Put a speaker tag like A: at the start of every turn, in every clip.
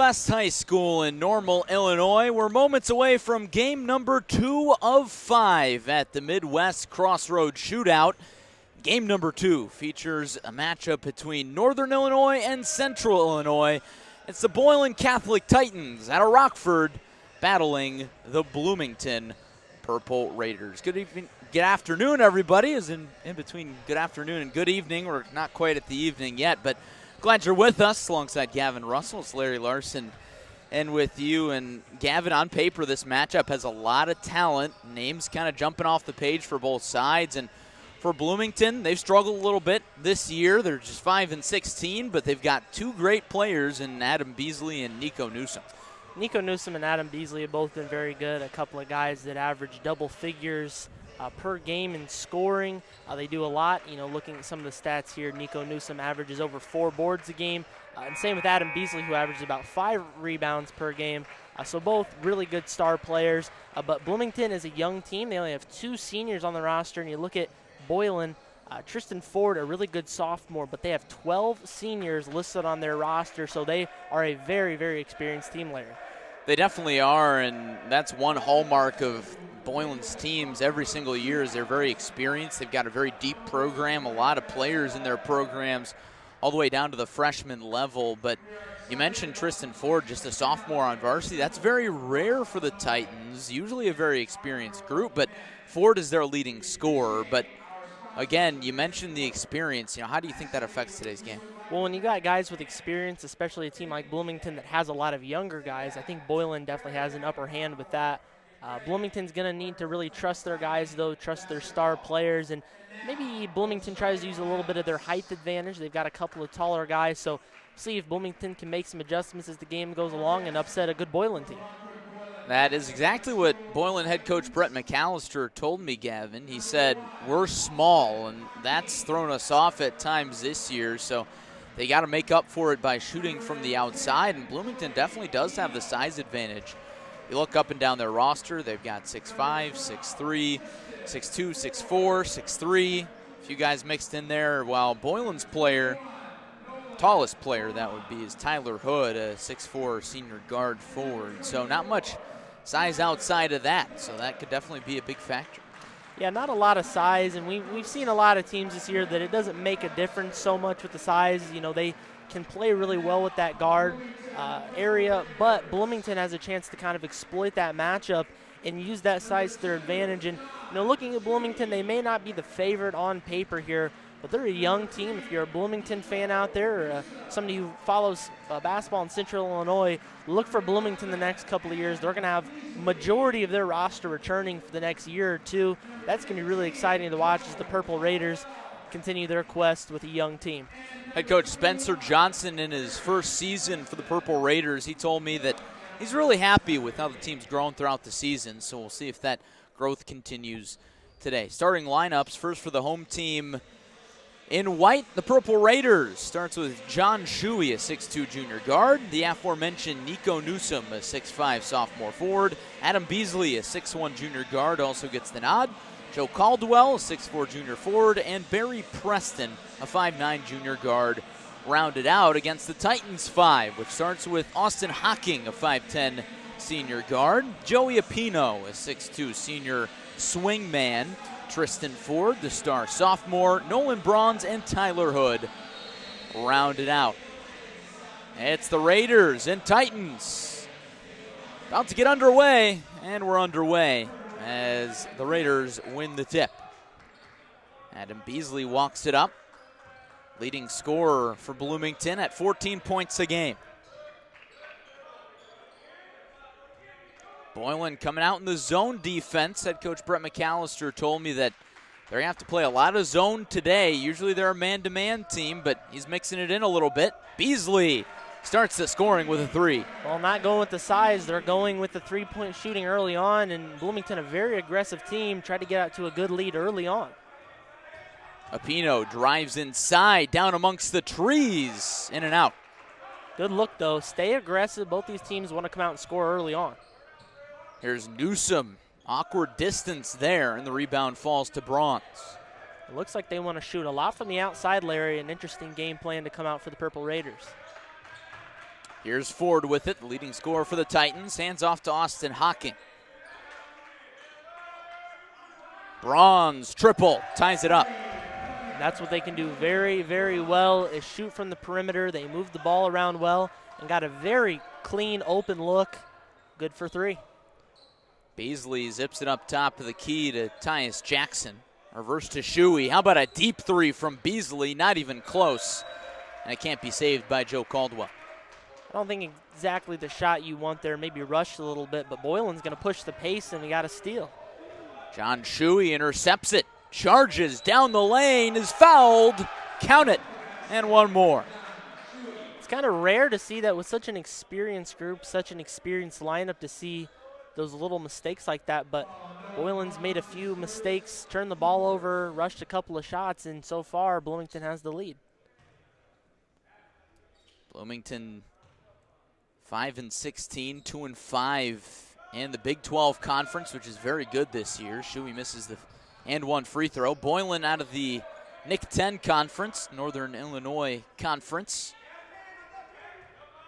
A: Midwest High School in Normal, Illinois. We're moments away from game number 2 of 5 at the Midwest Crossroads Shootout. Game number 2 features a matchup between Northern Illinois and Central Illinois. It's the Boylan Catholic Titans out of Rockford battling the Bloomington Purple Raiders. Good evening, good afternoon, everybody. Is in between good afternoon and good evening. We're not quite at the evening yet, but glad you're with us alongside Gavin Russell. It's Larry Larson and with you. And Gavin, on paper, this matchup has a lot of talent. Names kind of jumping off the page for both sides. And for Bloomington, they've struggled a little bit this year. They're just 5-16, but they've got two great players in Adam Beasley and Nico Newsom.
B: Nico Newsom and Adam Beasley have both been very good. A couple of guys that average double figures per game in scoring. They do a lot. Looking at some of the stats here, Nico Newsom averages over 4 boards a game. And same with Adam Beasley, who averages about 5 rebounds per game. So both really good star players. But Bloomington is a young team. They only have 2 seniors on the roster. And you look at Boylan, Tristan Ford, a really good sophomore, but they have 12 seniors listed on their roster. So they are a very, very experienced team, Larry.
A: They definitely are, and that's one hallmark of Boylan's teams every single year is they're very experienced. They've got a very deep program, a lot of players in their programs all the way down to the freshman level. But you mentioned Tristan Ford, just a sophomore on varsity. That's very rare for the Titans, usually a very experienced group, but Ford is their leading scorer. But again, you mentioned the experience. How do you think that affects today's game?
B: Well, when you got guys with experience, especially a team like Bloomington that has a lot of younger guys, I think Boylan definitely has an upper hand with that. Bloomington's going to need to really trust their guys, though, trust their star players, and maybe Bloomington tries to use a little bit of their height advantage. They've got a couple of taller guys, so see if Bloomington can make some adjustments as the game goes along and upset a good Boylan team.
A: That is exactly what Boylan head coach Brett McAllister told me, Gavin. He said, we're small, and that's thrown us off at times this year, so they got to make up for it by shooting from the outside, and Bloomington definitely does have the size advantage. You look up and down their roster, they've got 6'5", 6'3", 6'2", 6'4", 6'3", a few guys mixed in there, while Boylan's tallest player that would be is Tyler Hood, a 6'4" senior guard forward. So not much size outside of that, so that could definitely be a big factor.
B: Yeah, not a lot of size, and we've seen a lot of teams this year that it doesn't make a difference so much with the size. They can play really well with that guard area, but Bloomington has a chance to kind of exploit that matchup and use that size to their advantage. And looking at Bloomington, they may not be the favorite on paper here, but they're a young team. If you're a Bloomington fan out there or somebody who follows basketball in Central Illinois, look for Bloomington the next couple of years. They're going to have majority of their roster returning for the next year or two. That's going to be really exciting to watch as the Purple Raiders continue their quest with a young team.
A: Head coach Spencer Johnson, in his first season for the Purple Raiders, he told me that he's really happy with how the team's grown throughout the season, so we'll see if that growth continues today. Starting lineups, first for the home team. In white, the Purple Raiders starts with John Shuey, a 6'2" junior guard. The aforementioned Nico Newsom, a 6'5" sophomore forward. Adam Beasley, a 6'1" junior guard, also gets the nod. Joe Caldwell, a 6'4" junior forward. And Barry Preston, a 5'9" junior guard, rounded out against the Titans 5, which starts with Austin Hocking, a 5'10" senior guard. Joey Apino, a 6'2" senior swingman. Tristan Ford, the star sophomore, Nolan Bronze, and Tyler Hood rounded out. It's the Raiders and Titans about to get underway, and we're underway as the Raiders win the tip. Adam Beasley walks it up, leading scorer for Bloomington at 14 points a game. Boylan coming out in the zone defense. Head coach Brett McAllister told me that they're going to have to play a lot of zone today. Usually they're a man-to-man team, but he's mixing it in a little bit. Beasley starts the scoring with a 3.
B: Well, not going with the size. They're going with the three-point shooting early on, and Bloomington, a very aggressive team, tried to get out to a good lead early on.
A: Apino drives inside, down amongst the trees, in and out.
B: Good look, though. Stay aggressive. Both these teams want to come out and score early on.
A: Here's Newsom. Awkward distance there, and the rebound falls to Bronze.
B: It looks like they want to shoot a lot from the outside, Larry. An interesting game plan to come out for the Purple Raiders.
A: Here's Ford with it, the leading scorer for the Titans. Hands off to Austin Hocking. Bronze triple ties it up.
B: That's what they can do very, very well, is shoot from the perimeter. They moved the ball around well and got a very clean, open look. Good for 3.
A: Beasley zips it up top of the key to Tyus Jackson. Reverse to Shuey. How about a deep 3 from Beasley? Not even close. And it can't be saved by Joe Caldwell.
B: I don't think exactly the shot you want there. Maybe rushed a little bit, but Boylan's going to push the pace, and we got a steal.
A: John Shuey intercepts it. Charges down the lane, is fouled. Count it. And one more.
B: It's kind of rare to see that with such an experienced group, such an experienced lineup, to see those little mistakes like that. But Boylan's made a few mistakes, turned the ball over, rushed a couple of shots, and so far Bloomington has the lead.
A: Bloomington 5-16, 2-5 in the Big 12 Conference, which is very good this year. Shuey misses the and one free throw. Boylan out of the Nick 10 Conference, Northern Illinois Conference.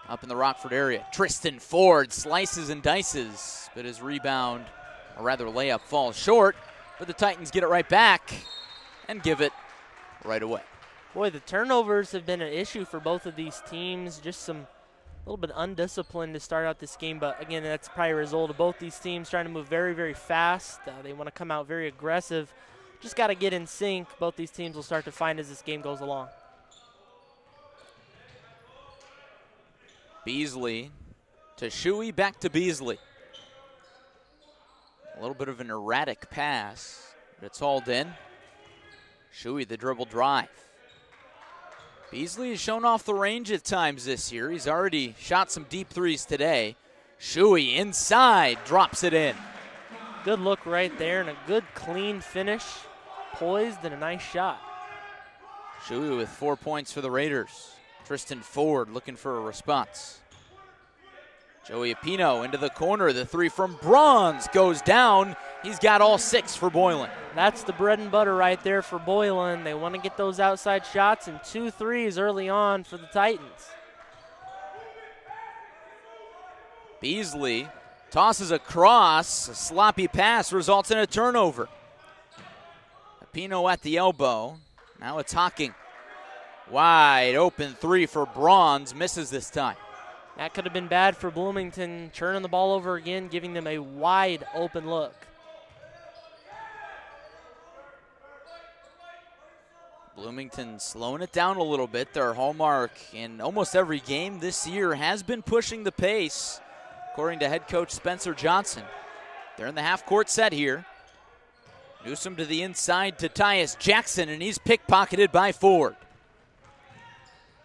A: Up in the Rockford area. Tristan Ford slices and dices, but his rebound, or rather layup, falls short. But the Titans get it right back and give it right away.
B: Boy, the turnovers have been an issue for both of these teams. Just a little bit undisciplined to start out this game, but again, that's probably a result of both these teams trying to move very, very fast. They want to come out very aggressive. Just got to get in sync. Both these teams will start to find as this game goes along.
A: Beasley to Shuey, back to Beasley. A little bit of an erratic pass, but it's hauled in. Shuey, the dribble drive. Beasley has shown off the range at times this year. He's already shot some deep 3s today. Shuey inside, drops it in.
B: Good look right there and a good clean finish. Poised and a nice shot.
A: Shuey with 4 points for the Raiders. Tristan Ford looking for a response. Joey Apino into the corner. The 3 from Bronze goes down. He's got all 6 for Boylan.
B: That's the bread and butter right there for Boylan. They want to get those outside shots, and 2 threes early on for the Titans.
A: Beasley tosses across. A sloppy pass results in a turnover. Apino at the elbow. Now it's Hocking. Wide open 3 for Bronze. Misses this time.
B: That could have been bad for Bloomington, turning the ball over again, giving them a wide open look.
A: Bloomington slowing it down a little bit. Their hallmark in almost every game this year has been pushing the pace, according to head coach Spencer Johnson. They're in the half-court set here. Newsom to the inside to Tyus Jackson, and he's pickpocketed by Ford.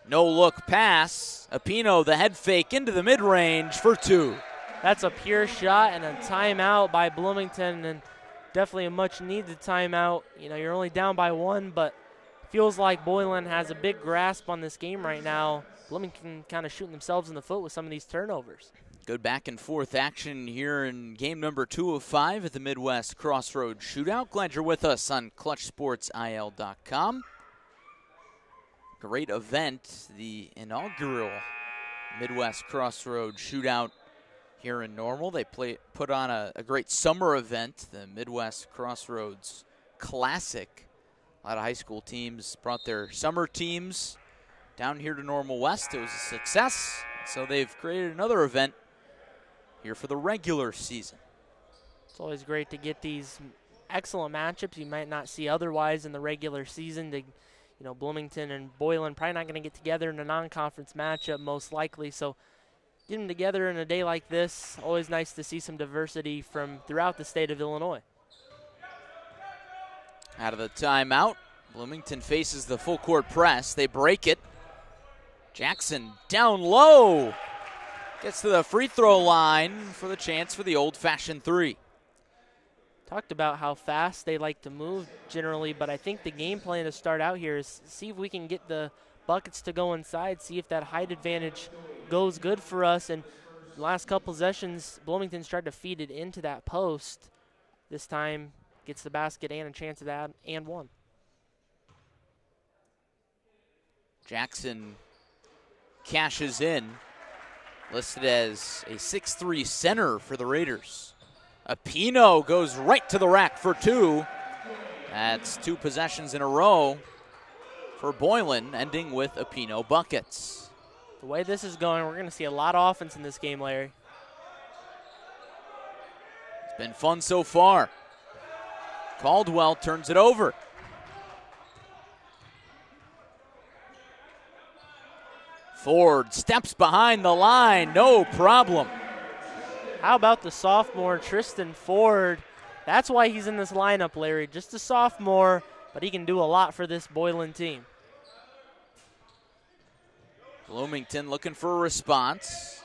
A: No-look pass. Apino, the head fake into the mid-range for 2.
B: That's a pure shot and a timeout by Bloomington, and definitely a much-needed timeout. You know, you're only down by 1, but feels like Boylan has a big grasp on this game right now. Bloomington kind of shooting themselves in the foot with some of these turnovers.
A: Good back-and-forth action here in game number 2 of 5 at the Midwest Crossroads Shootout. Glad you're with us on ClutchSportsIL.com. Great event, the inaugural Midwest Crossroads Shootout here in Normal. They put on a great summer event, the Midwest Crossroads Classic. A lot of high school teams brought their summer teams down here to Normal West. It was a success, so they've created another event here for the regular season.
B: It's always great to get these excellent matchups you might not see otherwise in the regular season. You know, Bloomington and Boylan probably not going to get together in a non-conference matchup most likely, so get them together in a day like this. Always nice to see some diversity from throughout the state of Illinois.
A: Out of the timeout, Bloomington faces the full court press. They break it. Jackson down low. Gets to the free throw line for the chance for the old-fashioned 3.
B: Talked about how fast they like to move generally, but I think the game plan to start out here is see if we can get the buckets to go inside, see if that height advantage goes good for us. And the last couple possessions, Bloomington's tried to feed it into that post. This time gets the basket and a chance at that and one.
A: Jackson cashes in. listed as a 6'3" center for the Raiders. Apino goes right to the rack for two. That's 2 possessions in a row for Boylan, ending with Apino buckets.
B: The way this is going, we're going to see a lot of offense in this game, Larry.
A: It's been fun so far. Caldwell turns it over. Ford steps behind the line, no problem.
B: How about the sophomore, Tristan Ford? That's why he's in this lineup, Larry. Just a sophomore, but he can do a lot for this Boylan team.
A: Bloomington looking for a response.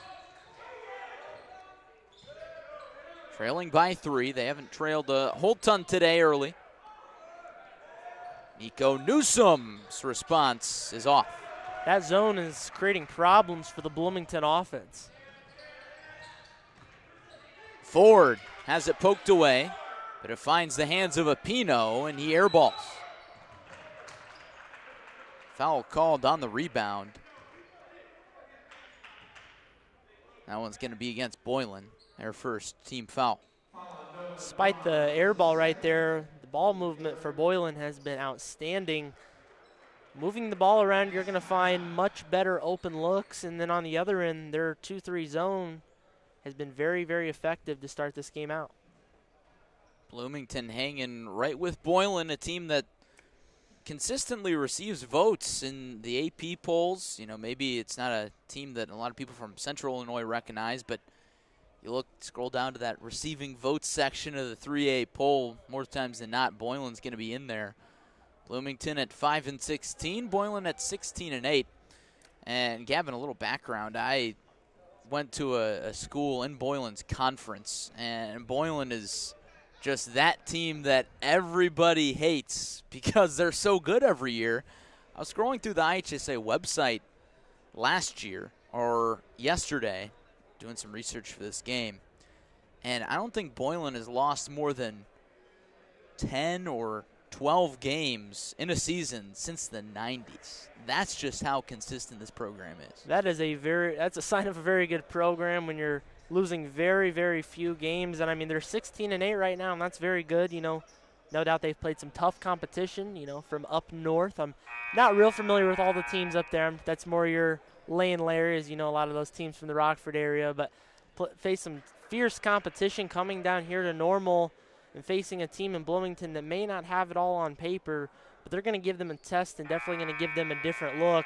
A: Trailing by 3. They haven't trailed a whole ton today early. Nico Newsom's response is off.
B: That zone is creating problems for the Bloomington offense.
A: Ford has it poked away, but it finds the hands of Apino, and he airballs. Foul called on the rebound. That one's going to be against Boylan, their first team foul.
B: Despite the air ball right there, the ball movement for Boylan has been outstanding. Moving the ball around, you're going to find much better open looks, and then on the other end, their 2-3 zone has been very, very effective to start this game out.
A: Bloomington hanging right with Boylan, a team that consistently receives votes in the AP polls. You know, maybe it's not a team that a lot of people from Central Illinois recognize, but you scroll down to that receiving votes section of the 3A poll, more times than not, Boylan's going to be in there. Bloomington at 5-16, Boylan at 16-8. And Gavin, a little background. I went to a school in Boylan's conference, and Boylan is just that team that everybody hates because they're so good every year. I was scrolling through the IHSA website last year or yesterday, doing some research for this game, and I don't think Boylan has lost more than 10 or 12 games in a season since the 90s. That's just how consistent this program is.
B: That's a sign of a very good program when you're losing very, very few games. And I mean, they're 16-8 right now, and that's very good. You know, no doubt they've played some tough competition, you know, from up north. I'm not real familiar with all the teams up there. That's more your lane, Larry, as you know, a lot of those teams from the Rockford area, but face some fierce competition coming down here to Normal and facing a team in Bloomington that may not have it all on paper, but they're going to give them a test and definitely going to give them a different look.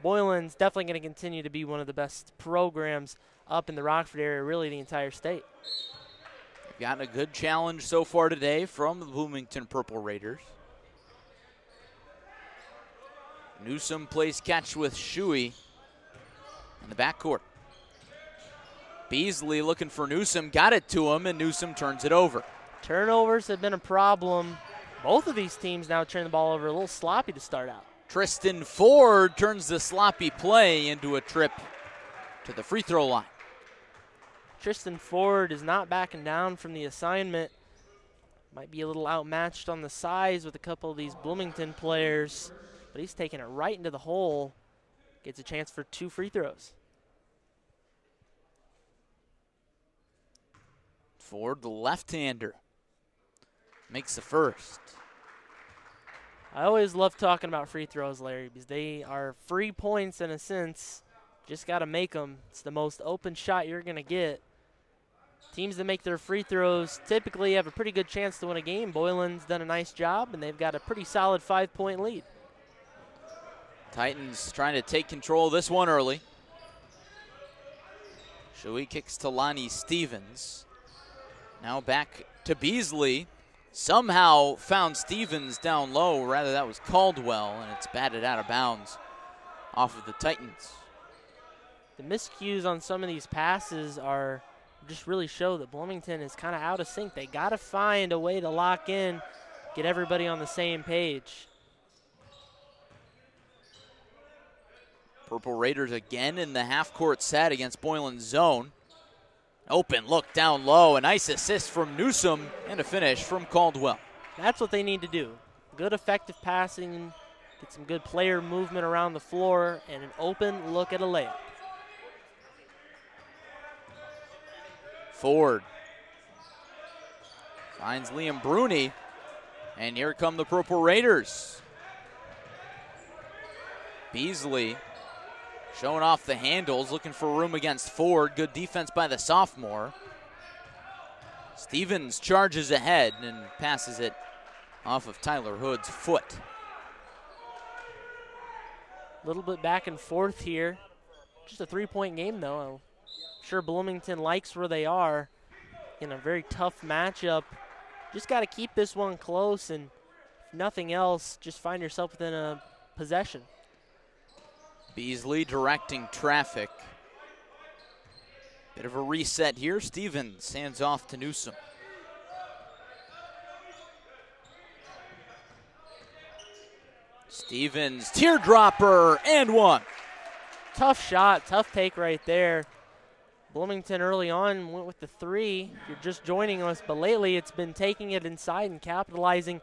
B: Boylan's definitely going to continue to be one of the best programs up in the Rockford area, really the entire state.
A: They've gotten a good challenge so far today from the Bloomington Purple Raiders. Newsom plays catch with Shuey in the backcourt. Beasley looking for Newsom, got it to him, and Newsom turns it over.
B: Turnovers have been a problem. Both of these teams now turn the ball over a little sloppy to start out.
A: Tristan Ford turns the sloppy play into a trip to the free throw line.
B: Tristan Ford is not backing down from the assignment. Might be a little outmatched on the size with a couple of these Bloomington players, but he's taking it right into the hole. Gets a chance for 2 free throws.
A: Ford, the left-hander, makes the first.
B: I always love talking about free throws, Larry, because they are free points in a sense. Just got to make them. It's the most open shot you're going to get. Teams that make their free throws typically have a pretty good chance to win a game. Boylan's done a nice job, and they've got a pretty solid 5-point lead.
A: Titans trying to take control of this one early. Shuey kicks to Lonnie Stevens. Now back to Beasley. Somehow found Stevens down low. Rather, that was Caldwell, and it's batted out of bounds off of the Titans.
B: The miscues on some of these passes are just really show that Bloomington is kind of out of sync. They got to find a way to lock in, get everybody on the same page.
A: Purple Raiders again in the half-court set against Boylan's zone. Open look down low, a nice assist from Newsom, and a finish from Caldwell.
B: That's what they need to do. Good effective passing, get some good player movement around the floor, and an open look at a layup.
A: Ford finds Liam Bruni, and here come the Purple Raiders. Beasley showing off the handles, looking for room against Ford. Good defense by the sophomore. Stevens charges ahead and passes it off of Tyler Hood's foot.
B: A little bit back and forth here. Just a 3-point game, though. I'm sure Bloomington likes where they are in a very tough matchup. Just got to keep this one close, and if nothing else, just find yourself within a possession.
A: Beasley directing traffic. Bit of a reset here. Stevens hands off to Newsom. Stevens, teardropper, and one.
B: Tough shot, tough take right there. Bloomington early on went with the 3. If you're just joining us, but lately it's been taking it inside and capitalizing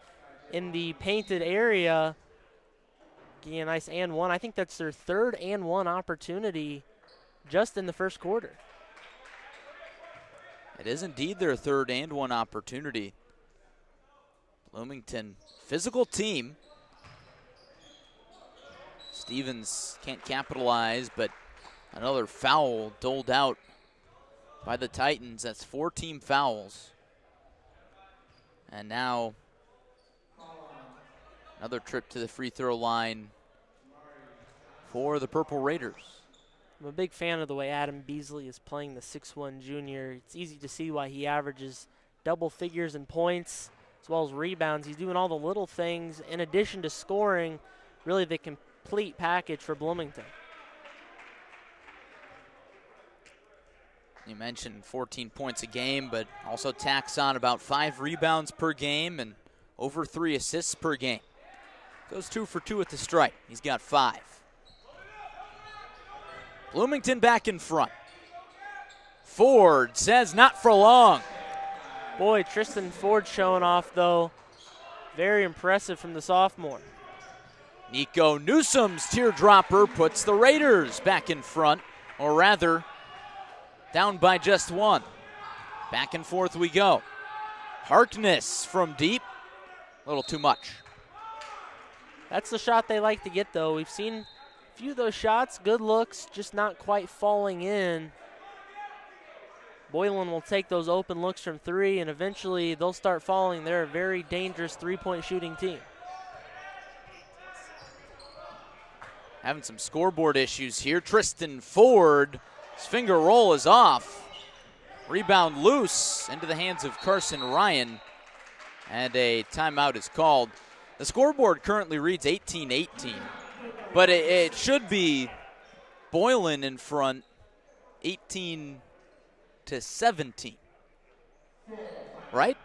B: in the painted area. Getting a nice and one. I think that's their 3rd and 1 opportunity just in the first quarter.
A: It is indeed their 3rd and 1 opportunity. Bloomington, physical team. Stevens can't capitalize, but another foul doled out by the Titans. That's 4 team fouls. And now another trip to the free throw line for the Purple Raiders.
B: I'm a big fan of the way Adam Beasley is playing the 6'1 junior. It's easy to see why he averages double figures in points as well as rebounds. He's doing all the little things in addition to scoring, really the complete package for Bloomington.
A: You mentioned 14 points a game, but also tacks on about 5 rebounds per game and over 3 assists per game. Goes 2 for 2 at the stripe. He's got 5. Bloomington back in front. Ford says not for long.
B: Boy, Tristan Ford showing off, though. Very impressive from the sophomore.
A: Nico Newsom's teardropper puts the Raiders back in front, or rather, down by just 1. Back and forth we go. Harkness from deep, a little too much.
B: That's the shot they like to get, though. We've seen a few of those shots, good looks, just not quite falling in. Boylan will take those open looks from 3, and eventually they'll start falling. They're a very dangerous 3-point shooting team.
A: Having some scoreboard issues here. Tristan Ford, his finger roll is off. Rebound loose into the hands of Carson Ryan, and a timeout is called. The scoreboard currently reads 18-18, but it should be Boylan in front, 18-17, right?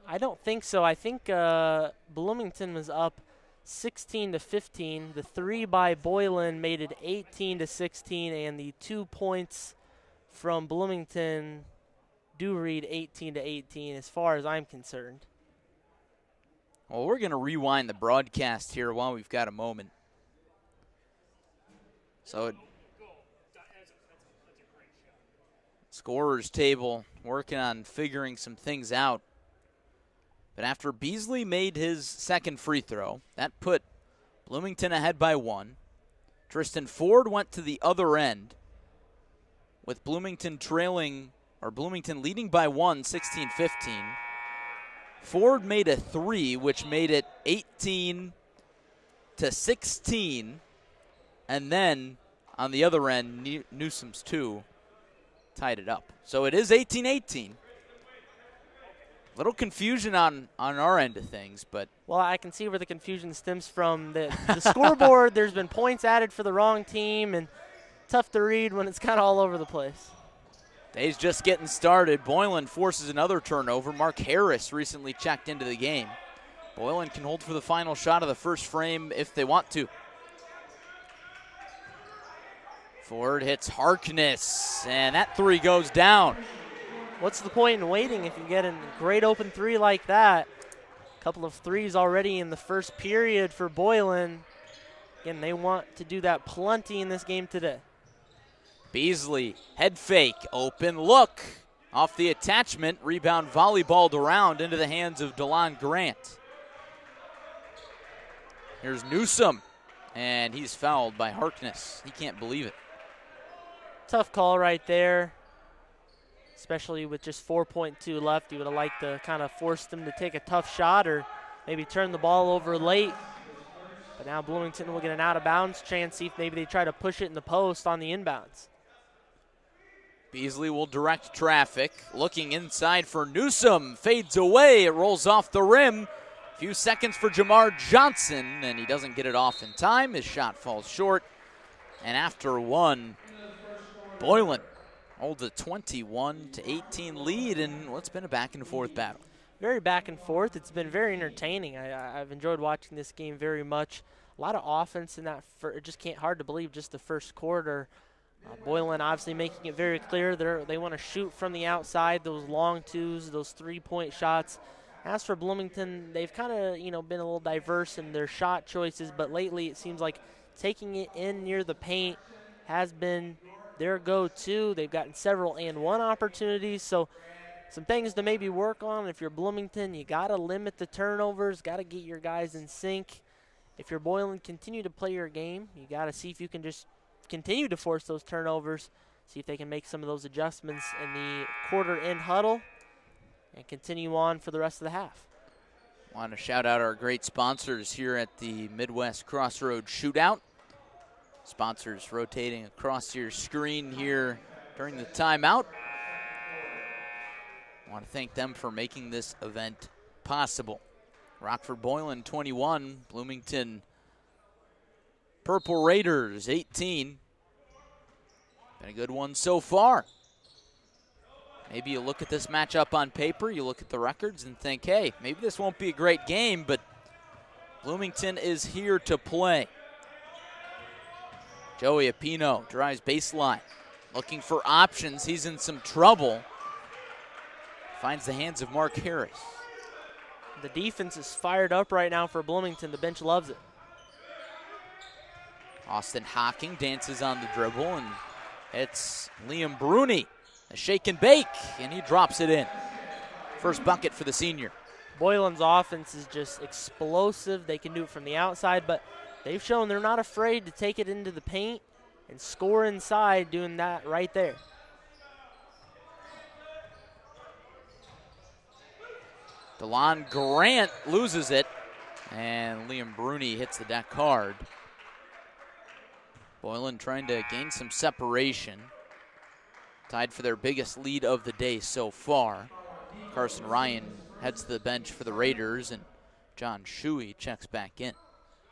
B: I don't think so. I think Bloomington was up 16-15. The 3 by Boylan made it 18-16, and the 2 points from Bloomington do read 18-18 as far as I'm concerned.
A: Well, we're going to rewind the broadcast here while we've got a moment. So, scorer's table working on figuring some things out. But after Beasley made his second free throw, that put Bloomington ahead by 1. Tristan Ford went to the other end with Bloomington leading by 1, 16-15. Ford made a 3, which made it 18-16. And then on the other end, Newsom's 2 tied it up. So it is 18-18. Little confusion on our end of things, but.
B: Well, I can see where the confusion stems from. The scoreboard, there's been points added for the wrong team, and tough to read when it's kind of all over the place.
A: Day's just getting started. Boylan forces another turnover. Mark Harris recently checked into the game. Boylan can hold for the final shot of the first frame if they want to. Ford hits Harkness, and that 3 goes down.
B: What's the point in waiting if you get a great open 3 like that? A couple of 3s already in the first period for Boylan. Again, they want to do that plenty in this game today.
A: Beasley, head fake, open look. Off the attachment, rebound volleyballed around into the hands of DeLon Grant. Here's Newsome, and he's fouled by Harkness. He can't believe it.
B: Tough call right there, especially with just 4.2 left. You would have liked to kind of force them to take a tough shot or maybe turn the ball over late. But now Bloomington will get an out-of-bounds chance, see if maybe they try to push it in the post on the inbounds.
A: Beasley will direct traffic. Looking inside for Newsome. Fades away. It rolls off the rim. A few seconds for Jamar Johnson, and he doesn't get it off in time. His shot falls short. And after one, Boylan holds a 21-18 lead in what's been a back-and-forth battle.
B: Very back and forth. It's been very entertaining. I've enjoyed watching this game very much. A lot of offense in that. It just hard to believe just the first quarter. Boylan obviously making it very clear they want to shoot from the outside, those long twos, those three-point shots. As for Bloomington, they've kind of been a little diverse in their shot choices, but lately it seems like taking it in near the paint has been their go-to. They've gotten several and-one opportunities, so some things to maybe work on. If you're Bloomington, you got to limit the turnovers, got to get your guys in sync. If you're Boylan, continue to play your game. You got to see if you can just continue to force those turnovers, see if they can make some of those adjustments in the quarter-end huddle and continue on for the rest of the half.
A: Want to shout out our great sponsors here at the Midwest Crossroads Shootout. Sponsors rotating across your screen here during the timeout. I want to thank them for making this event possible. Rockford Boylan 21, Bloomington Purple Raiders 18. Been a good one so far. Maybe you look at this matchup on paper, you look at the records and think, hey, maybe this won't be a great game, but Bloomington is here to play. Joey Apino drives baseline, looking for options. He's in some trouble. Finds the hands of Mark Harris.
B: The defense is fired up right now for Bloomington. The bench loves it.
A: Austin Hocking dances on the dribble, and it's Liam Bruni, a shake and bake, and he drops it in. First bucket for the senior.
B: Boylan's offense is just explosive. They can do it from the outside, but they've shown they're not afraid to take it into the paint and score inside, doing that right there.
A: DeLon Grant loses it, and Liam Bruni hits the deck hard. Boylan trying to gain some separation. Tied for their biggest lead of the day so far. Carson Ryan heads to the bench for the Raiders, and John Shuey checks back in.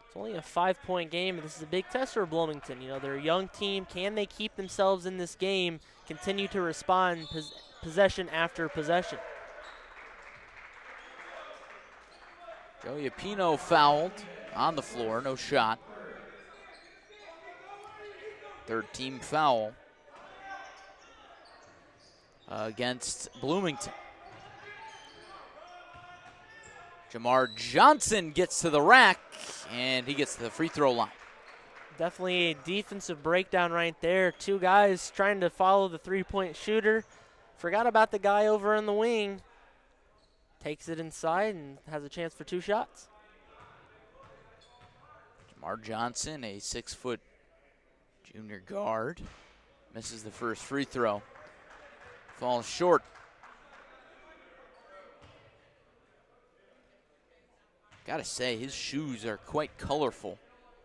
B: It's only a 5-point game, and this is a big test for Bloomington. They're a young team. Can they keep themselves in this game, continue to respond possession after possession?
A: Joey Apino fouled on the floor, no shot. Third team foul against Bloomington. Jamar Johnson gets to the rack, and he gets to the free throw line.
B: Definitely a defensive breakdown right there. Two guys trying to follow the three-point shooter. Forgot about the guy over in the wing. Takes it inside and has a chance for two shots.
A: Jamar Johnson, a 6-foot junior guard, misses the first free throw. Falls short. Gotta say, his shoes are quite colorful,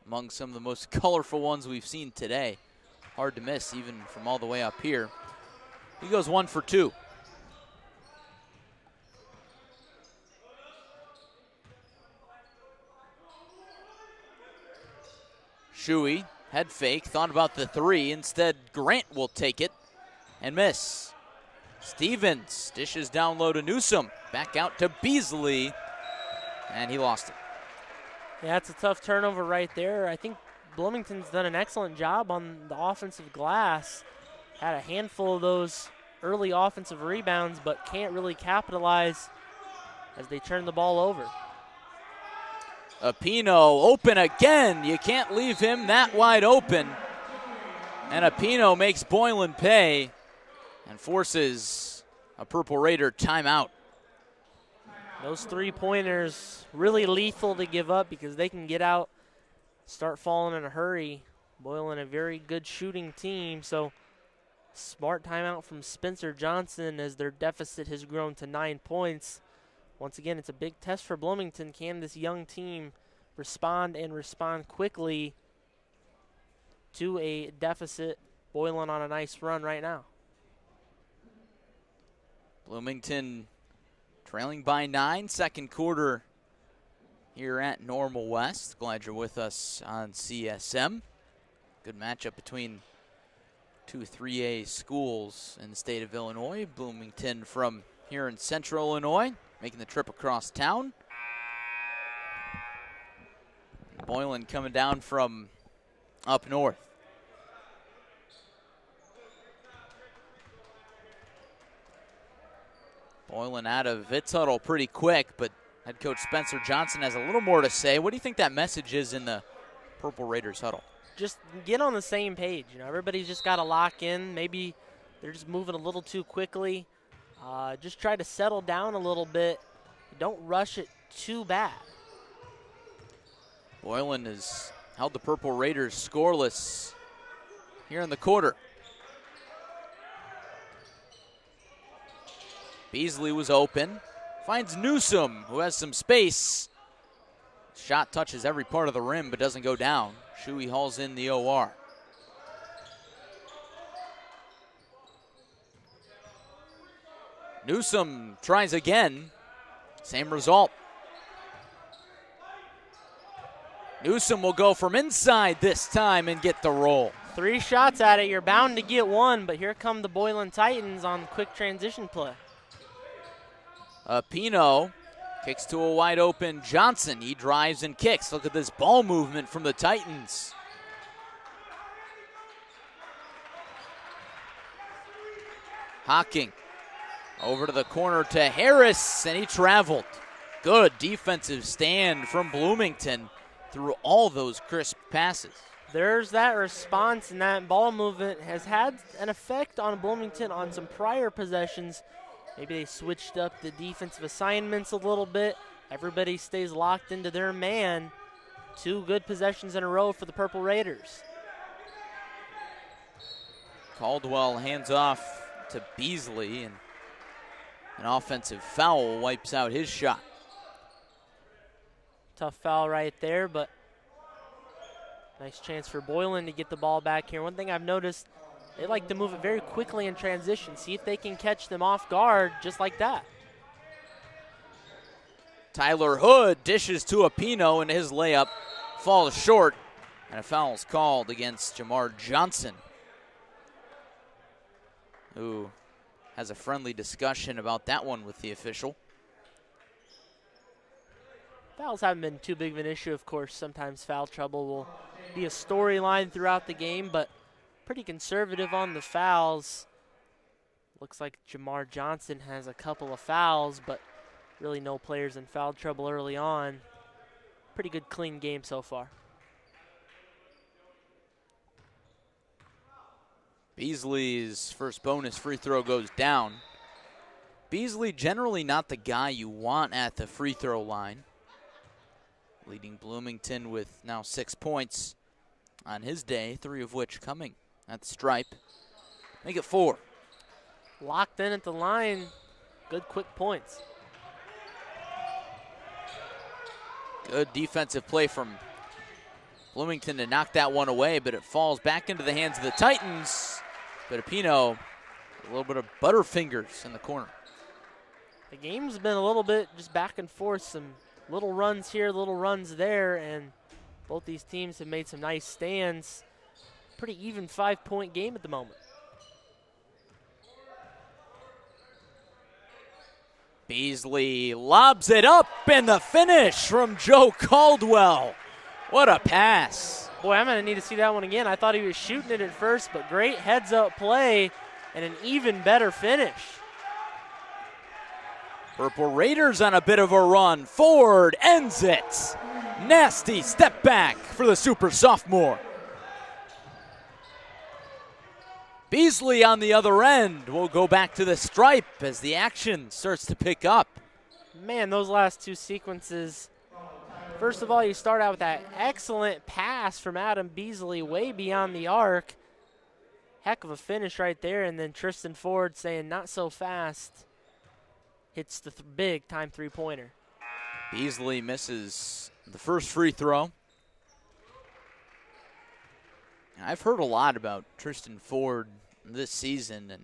A: among some of the most colorful ones we've seen today. Hard to miss, even from all the way up here. He goes 1 for 2. Shuey, head fake, thought about the three. Instead, Grant will take it and miss. Stevens dishes down low to Newsome. Back out to Beasley, and he lost it.
B: Yeah, it's a tough turnover right there. I think Bloomington's done an excellent job on the offensive glass. Had a handful of those early offensive rebounds, but can't really capitalize as they turn the ball over.
A: Apino open again. You can't leave him that wide open. And Apino makes Boylan pay and forces a Purple Raider timeout.
B: Those three-pointers really lethal to give up because they can get out, start falling in a hurry. Boylan a very good shooting team, so smart timeout from Spencer Johnson as their deficit has grown to 9 points. Once again, it's a big test for Bloomington. Can this young team respond and respond quickly to a deficit? Boylan on a nice run right now.
A: Bloomington trailing by 9, second quarter here at Normal West. Glad you're with us on CSM. Good matchup between two 3A schools in the state of Illinois. Bloomington from here in central Illinois, making the trip across town. Boylan coming down from up north. Boylan out of its huddle pretty quick, but head coach Spencer Johnson has a little more to say. What do you think that message is in the Purple Raiders huddle?
B: Just get on the same page. You know, everybody's just got to lock in. Maybe they're just moving a little too quickly. Just try to settle down a little bit. Don't rush it too bad.
A: Boylan has held the Purple Raiders scoreless here in the quarter. Beasley was open, finds Newsom, who has some space. Shot touches every part of the rim, but doesn't go down. Shuey hauls in the OR. Newsom tries again. Same result. Newsom will go from inside this time and get the roll.
B: 3 shots at it. You're bound to get one, but here come the Boylan Titans on quick transition play.
A: Apino kicks to a wide open Johnson. He drives and kicks. Look at this ball movement from the Titans. Hocking over to the corner to Harris, and he traveled. Good defensive stand from Bloomington through all those crisp passes.
B: There's that response, and that ball movement has had an effect on Bloomington on some prior possessions. Maybe they switched up the defensive assignments a little bit. Everybody stays locked into their man. 2 good possessions in a row for the Purple Raiders.
A: Caldwell hands off to Beasley, and an offensive foul wipes out his shot.
B: Tough foul right there, but nice chance for Boylan to get the ball back here. One thing I've noticed, they like to move it very quickly in transition. See if they can catch them off guard just like that.
A: Tyler Hood dishes to Apino, and his layup falls short, and a foul is called against Jamar Johnson, who has a friendly discussion about that one with the official.
B: Fouls haven't been too big of an issue, of course. Sometimes foul trouble will be a storyline throughout the game, but pretty conservative on the fouls. Looks like Jamar Johnson has a couple of fouls, but really no players in foul trouble early on. Pretty good clean game so far.
A: Beasley's first bonus free throw goes down. Beasley generally not the guy you want at the free throw line. Leading Bloomington with now 6 points on his day, 3 of which coming at the stripe. Make it 4.
B: Locked in at the line. Good quick points.
A: Good defensive play from Bloomington to knock that one away, but it falls back into the hands of the Titans. But Apino, a little bit of butterfingers in the corner.
B: The game's been a little bit just back and forth, some little runs here, little runs there, and both these teams have made some nice stands. Pretty even 5-point game at the moment.
A: Beasley lobs it up, and the finish from Joe Caldwell. What a pass.
B: Boy, I'm going to need to see that one again. I thought he was shooting it at first, but great heads-up play and an even better finish.
A: Purple Raiders on a bit of a run. Ford ends it. Nasty step back for the super sophomore. Beasley on the other end will go back to the stripe as the action starts to pick up.
B: Man, those last two sequences. First of all, you start out with that excellent pass from Adam Beasley way beyond the arc. Heck of a finish right there, and then Tristan Ford saying not so fast. Hits the big time three-pointer.
A: Beasley misses the first free throw. I've heard a lot about Tristan Ford this season, and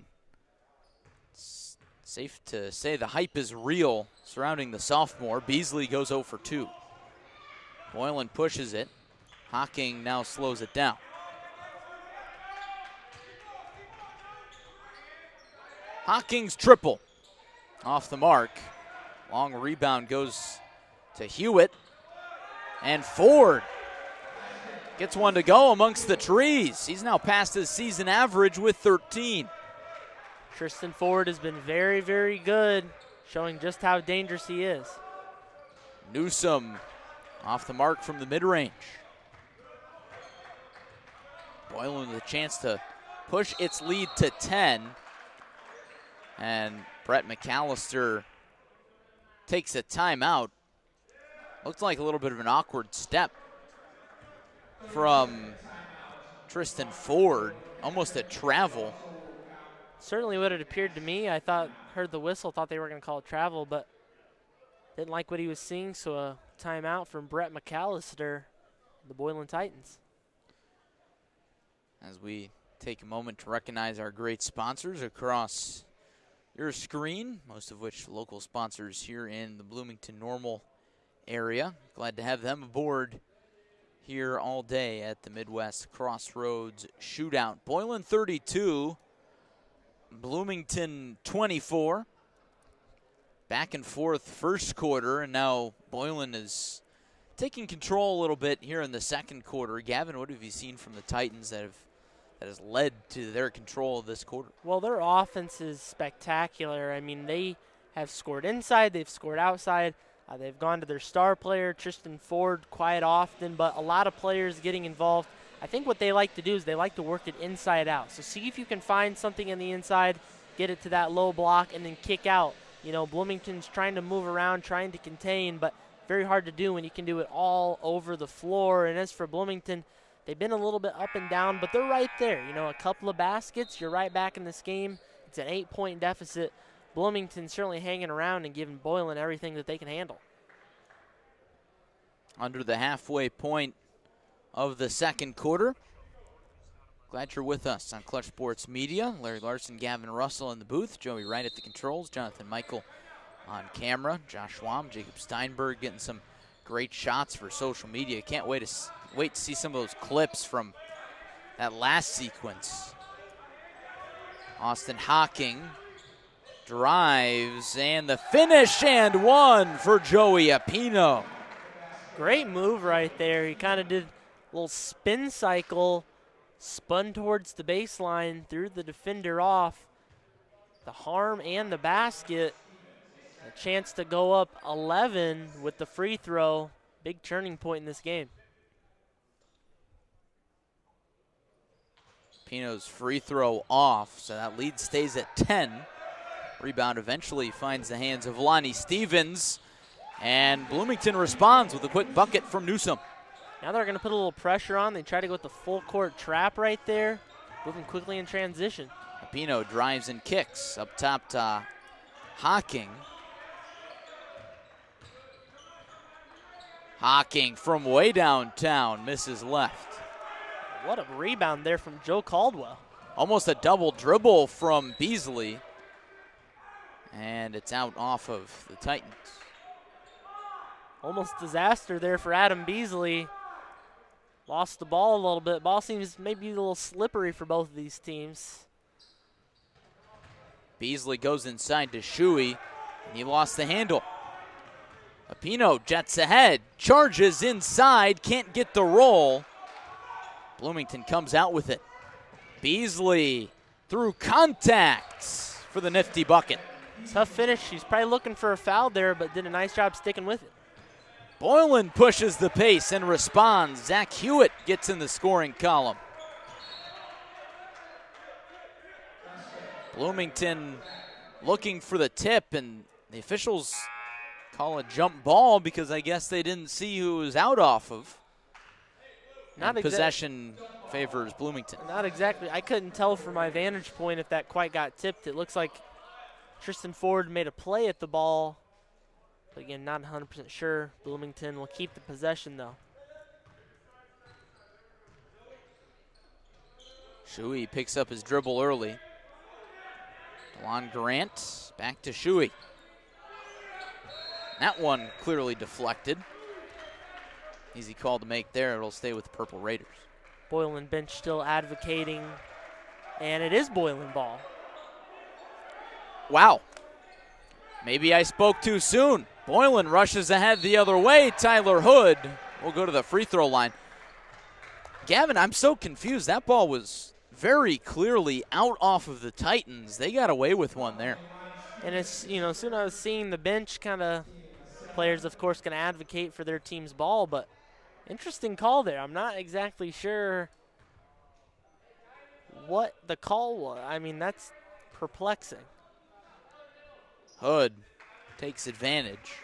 A: it's safe to say the hype is real surrounding the sophomore. Beasley goes 0 for 2. Boylan pushes it. Hocking now slows it down. Hocking's triple off the mark. Long rebound goes to Hewitt. And Ford gets one to go amongst the trees. He's now past his season average with 13.
B: Tristan Ford has been very, very good, showing just how dangerous he is.
A: Newsom off the mark from the mid-range. Boylan with a chance to push its lead to 10. And Brett McAllister takes a timeout. Looked like a little bit of an awkward step from Tristan Ford, almost a travel.
B: Certainly what it appeared to me. I heard the whistle, thought they were going to call it travel, but didn't like what he was seeing, so a timeout from Brett McAllister, the Boylan Titans.
A: As we take a moment to recognize our great sponsors across your screen, most of which local sponsors here in the Bloomington Normal area. Glad to have them aboard here all day at the Midwest Crossroads Shootout. Boylan 32, Bloomington 24. Back and forth first quarter, and now Boylan is taking control a little bit here in the second quarter. Gavin, what have you seen from the Titans that has led to their control of this quarter?
B: Well, their offense is spectacular. I mean, they have scored inside, they've scored outside. They've gone to their star player, Tristan Ford, quite often, but a lot of players getting involved. I think what they like to do is they like to work it inside out. So see if you can find something in the inside, get it to that low block, and then kick out. You know, Bloomington's trying to move around, trying to contain, but very hard to do when you can do it all over the floor. And as for Bloomington, they've been a little bit up and down, but they're right there. You know, a couple of baskets, you're right back in this game. It's an 8-point deficit. Bloomington certainly hanging around and giving Boylan everything that they can handle.
A: Under the halfway point of the second quarter. Glad you're with us on Clutch Sports Media. Larry Larson, Gavin Russell in the booth. Joey Wright at the controls. Jonathan Michael on camera. Josh Schwam, Jacob Steinberg getting some great shots for social media. Can't wait to see some of those clips from that last sequence. Austin Hocking drives, and the finish, and one for Joey Apino.
B: Great move right there. He kind of did a little spin cycle, spun towards the baseline, threw the defender off. The harm and the basket. A chance to go up 11 with the free throw. Big turning point in this game.
A: Apino's free throw off, so that lead stays at 10. Rebound eventually finds the hands of Lonnie Stevens, and Bloomington responds with a quick bucket from Newsom.
B: Now they're going to put a little pressure on. They try to go with the full court trap right there, moving quickly in transition.
A: Apino drives and kicks up top to Hocking. Hocking from way downtown misses left.
B: What a rebound there from Joe Caldwell.
A: Almost a double dribble from Beasley. And it's out off of the Titans.
B: Almost disaster there for Adam Beasley. Lost the ball a little bit. Ball seems maybe a little slippery for both of these teams.
A: Beasley goes inside to Shuey, and he lost the handle. Apino jets ahead, charges inside, can't get the roll. Bloomington comes out with it. Beasley through contact for the nifty bucket.
B: Tough finish. He's probably looking for a foul there, but did a nice job sticking with it.
A: Boylan pushes the pace and responds. Zach Hewitt gets in the scoring column. Bloomington looking for the tip, and the officials call a jump ball because I guess they didn't see who it was out off of. Possession favors Bloomington.
B: Not exactly. I couldn't tell from my vantage point if that quite got tipped. It looks like Tristan Ford made a play at the ball. But again, not 100% sure. Bloomington will keep the possession, though.
A: Shuey picks up his dribble early. DeLon Grant back to Shuey. That one clearly deflected. Easy call to make there. It'll stay with the Purple Raiders.
B: Boylan bench still advocating, and it is Boylan ball.
A: Wow. Maybe I spoke too soon. Boylan rushes ahead the other way. Tyler Hood will go to the free throw line. Gavin, I'm so confused. That ball was very clearly out off of the Titans. They got away with one there.
B: And it's, soon I was seeing the bench kind of players, of course, going to advocate for their team's ball, but interesting call there. I'm not exactly sure what the call was. I mean, that's perplexing.
A: Hood takes advantage.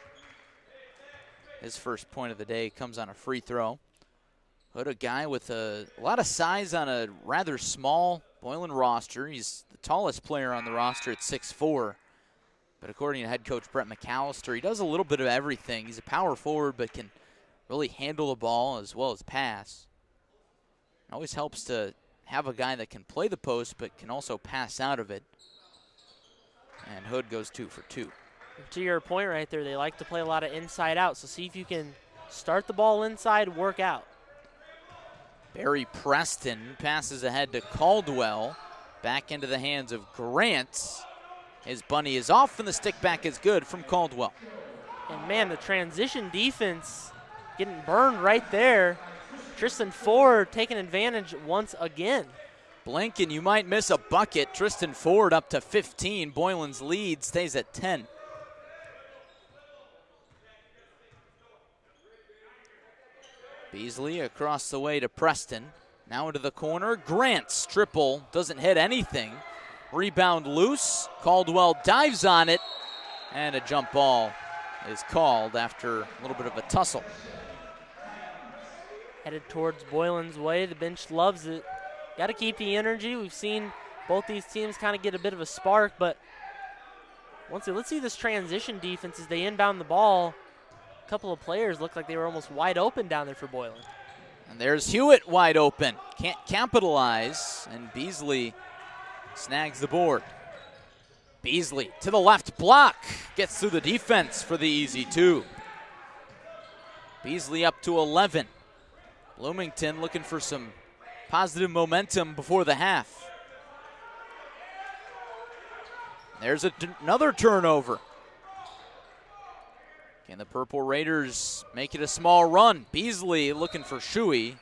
A: His first point of the day comes on a free throw. Hood, a guy with a lot of size on a rather small Boylan roster. He's the tallest player on the roster at 6'4". But according to head coach Brett McAllister, he does a little bit of everything. He's a power forward, but can really handle the ball as well as pass. It always helps to have a guy that can play the post, but can also pass out of it. And Hood goes 2 for 2.
B: To your point right there, they like to play a lot of inside out. So see if you can start the ball inside, work out.
A: Barry Preston passes ahead to Caldwell. Back into the hands of Grant. His bunny is off, and the stick back is good from Caldwell.
B: And, man, the transition defense getting burned right there. Tristan Ford taking advantage once again.
A: Blink and you might miss a bucket. Tristan Ford up to 15. Boylan's lead stays at 10. Beasley across the way to Preston. Now into the corner. Grant's triple doesn't hit anything. Rebound loose. Caldwell dives on it. And a jump ball is called after a little bit of a tussle.
B: Headed towards Boylan's way. The bench loves it. Got to keep the energy. We've seen both these teams kind of get a bit of a spark, but let's see this transition defense as they inbound the ball. A couple of players looked like they were almost wide open down there for Boylan.
A: And there's Hewitt wide open. Can't capitalize, and Beasley snags the board. Beasley to the left block. Gets through the defense for the easy 2. Beasley up to 11. Bloomington looking for some positive momentum before the half. There's another turnover. Can the Purple Raiders make it a small run? Beasley looking for Shuey.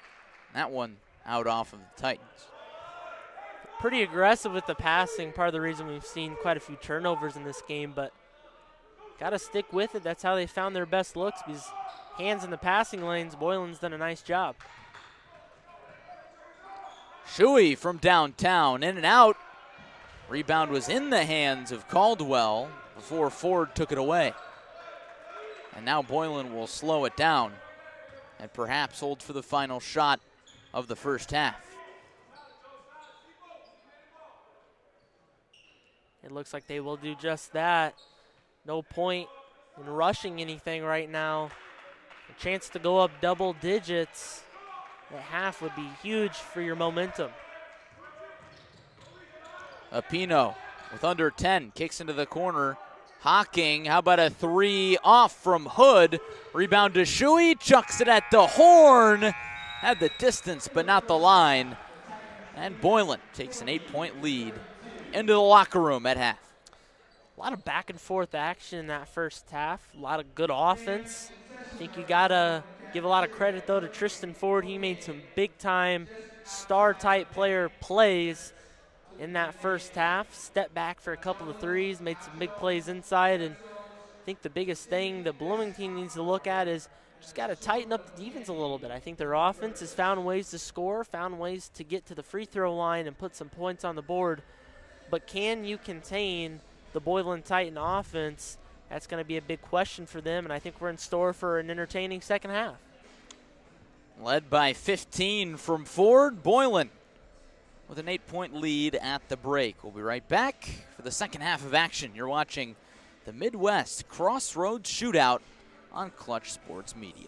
A: That one out off of the Titans.
B: Pretty aggressive with the passing. Part of the reason we've seen quite a few turnovers in this game, but got to stick with it. That's how they found their best looks, because hands in the passing lanes, Boylan's done a nice job.
A: Shuey from downtown, in and out. Rebound was in the hands of Caldwell before Ford took it away. And now Boylan will slow it down and perhaps hold for the final shot of the first half.
B: It looks like they will do just that. No point in rushing anything right now. A chance to go up double digits at half would be huge for your momentum.
A: Apino with under 10, kicks into the corner. Hocking, how about a 3 off from Hood? Rebound to Shuey, chucks it at the horn. Had the distance, but not the line. And Boylan takes an 8-point lead into the locker room at half.
B: A lot of back and forth action in that first half. A lot of good offense. I think you got to give a lot of credit, though, to Tristan Ford. He made some big-time star-type player plays in that first half. Stepped back for a couple of threes, made some big plays inside. And I think the biggest thing that Bloomington needs to look at is just got to tighten up the defense a little bit. I think their offense has found ways to score, found ways to get to the free throw line and put some points on the board. but can you contain the Boylan Titan offense? That's going to be a big question for them, and I think we're in store for an entertaining second half.
A: Led by 15 from Ford, Boylan with an 8-point lead at the break. We'll be right back for the second half of action. You're watching the Midwest Crossroads Shootout on Clutch Sports Media.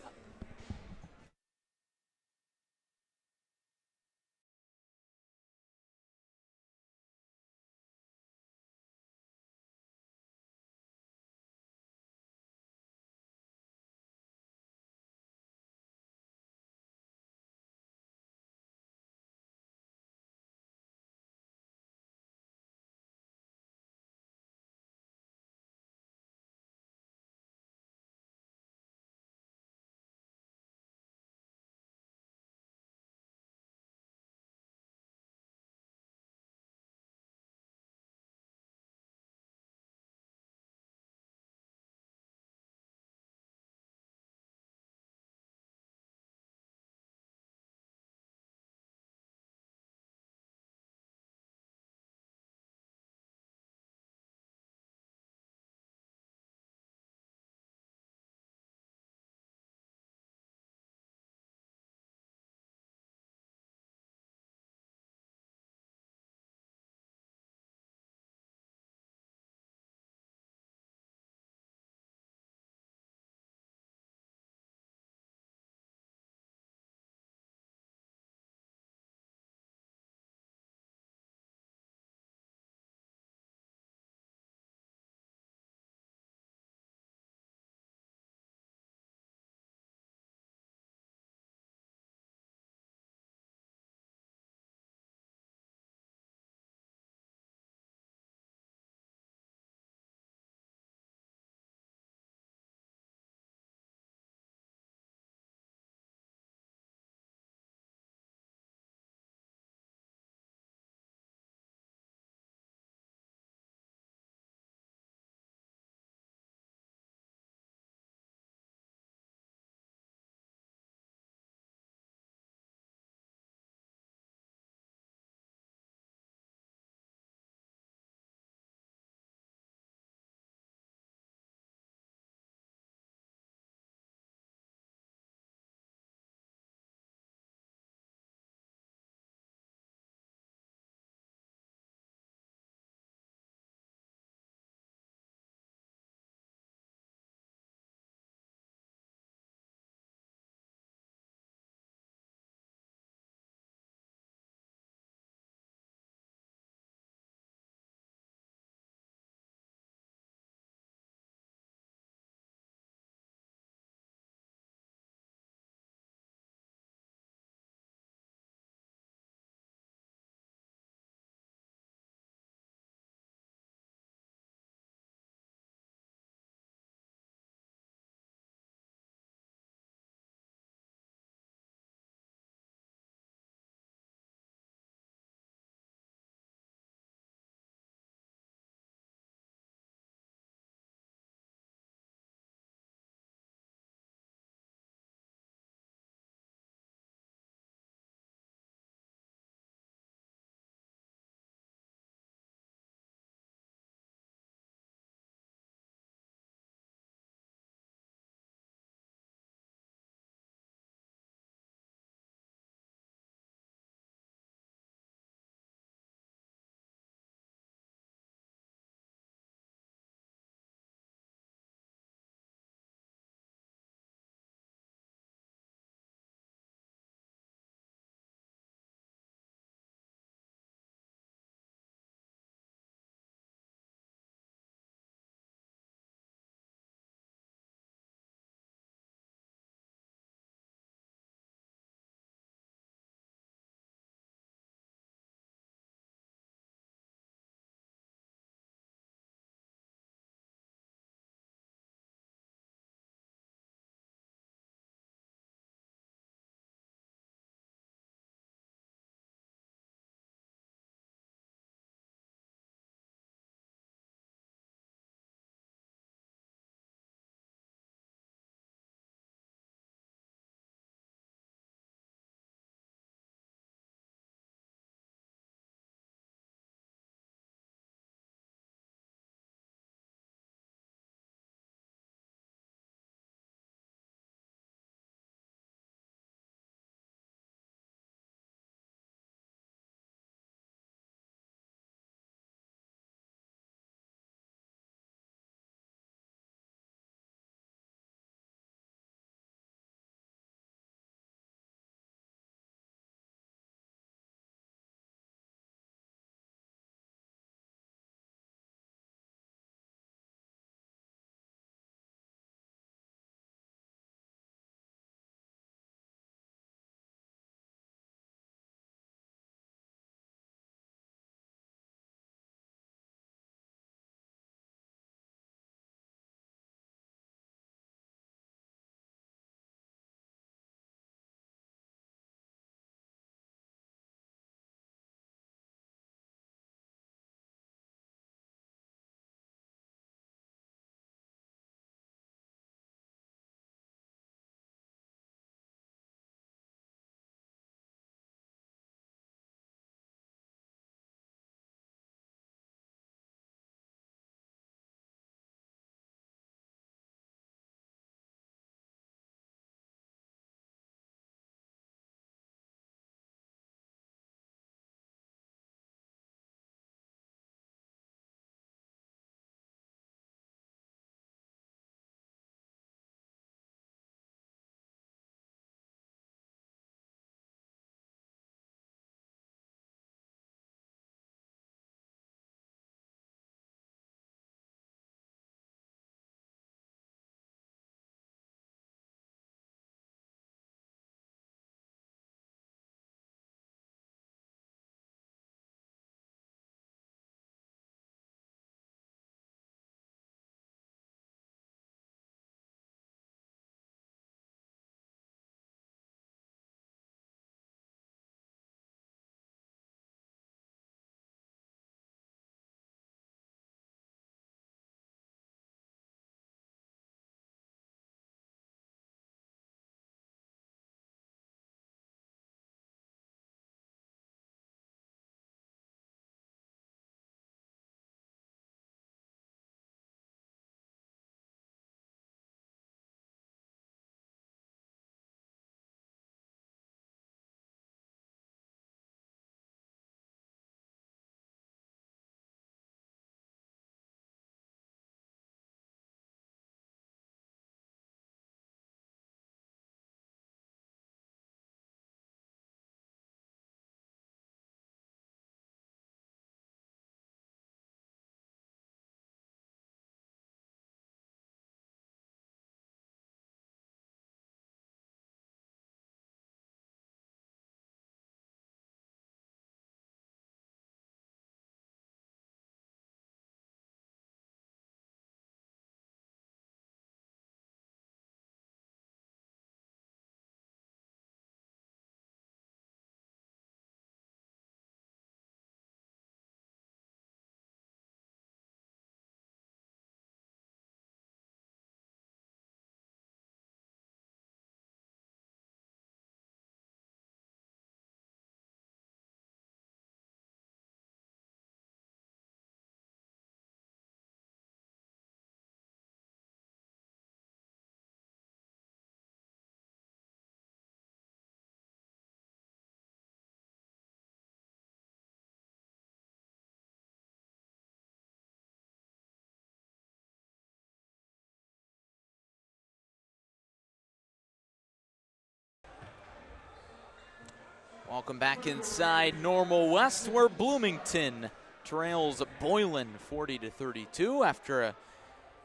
A: Welcome back inside Normal West, where Bloomington trails Boylan 40-32 after a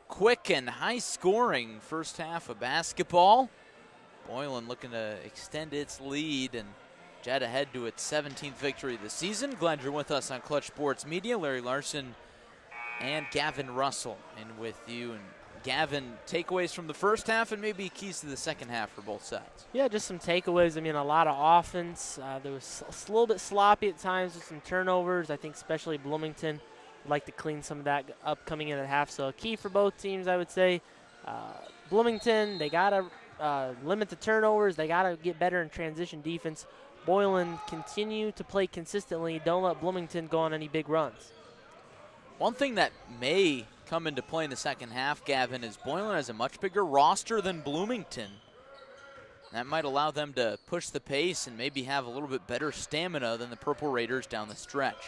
A: quick and high-scoring first half of basketball. Boylan looking to extend its lead and jet ahead to its 17th victory of the season. Glad you're with us on Clutch Sports Media. Larry Larson and Gavin Russell in with you. And Gavin, takeaways from the first half and maybe keys to the second half for both sides.
B: Yeah, just some takeaways. I mean, a lot of offense. There was a little bit sloppy at times with some turnovers. I think especially Bloomington would like to clean some of that up coming in at half. So a key for both teams, I would say. Bloomington, they got to limit the turnovers. They got to get better in transition defense. Boylan, continue to play consistently. Don't let Bloomington go on any big runs.
A: One thing that may come into play in the second half, Gavin, is Boylan has a much bigger roster than Bloomington. That might allow them to push the pace and maybe have a little bit better stamina than the Purple Raiders down the stretch.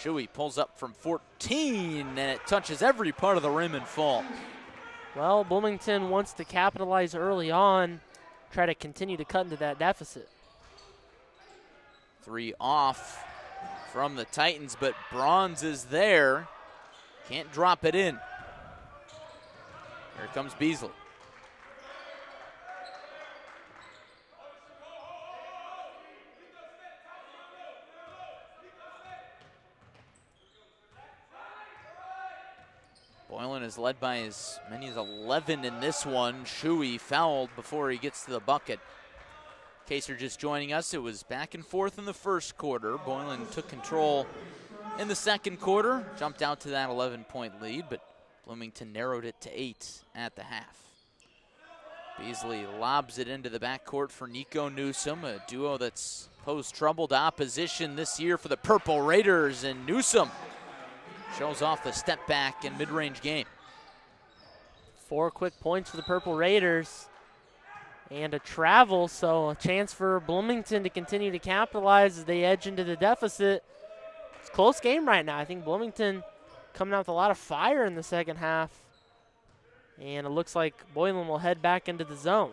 A: Shuey pulls up from 14, and it touches every part of the rim and falls.
B: Well, Bloomington wants to capitalize early on, try to continue to cut into that deficit.
A: 3 off from the Titans, but Bronze is there. Can't drop it in. Here comes Beasley. Boylan is led by as many as 11 in this one. Shuey fouled before he gets to the bucket. In case you're just joining us, it was back and forth in the first quarter. Boylan took control in the second quarter, jumped out to that 11-point lead, but Bloomington narrowed it to 8 at the half. Beasley lobs it into the backcourt for Nico Newsom, a duo that's posed trouble to opposition this year for the Purple Raiders, and Newsom shows off the step back and mid-range game.
B: 4 quick points for the Purple Raiders and a travel, so a chance for Bloomington to continue to capitalize as they edge into the deficit. It's a close game right now. I think Bloomington coming out with a lot of fire in the second half, and it looks like Boylan will head back into the zone.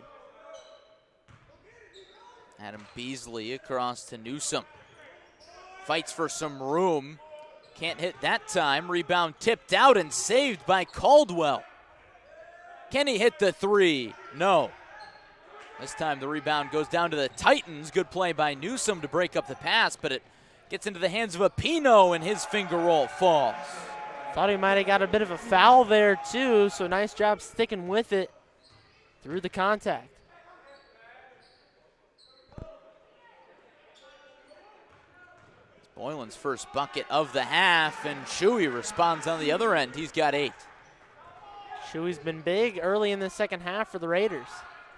A: Adam Beasley across to Newsom. Fights for some room. Can't hit that time. Rebound tipped out and saved by Caldwell. Can he hit the 3? No. This time the rebound goes down to the Titans. Good play by Newsom to break up the pass, but it gets into the hands of Apino, and his finger roll falls.
B: Thought he might have got a bit of a foul there too, so nice job sticking with it through the contact.
A: It's Boylan's first bucket of the half, and Shuey responds on the other end. He's got 8.
B: Shuey's been big early in the second half for the Raiders.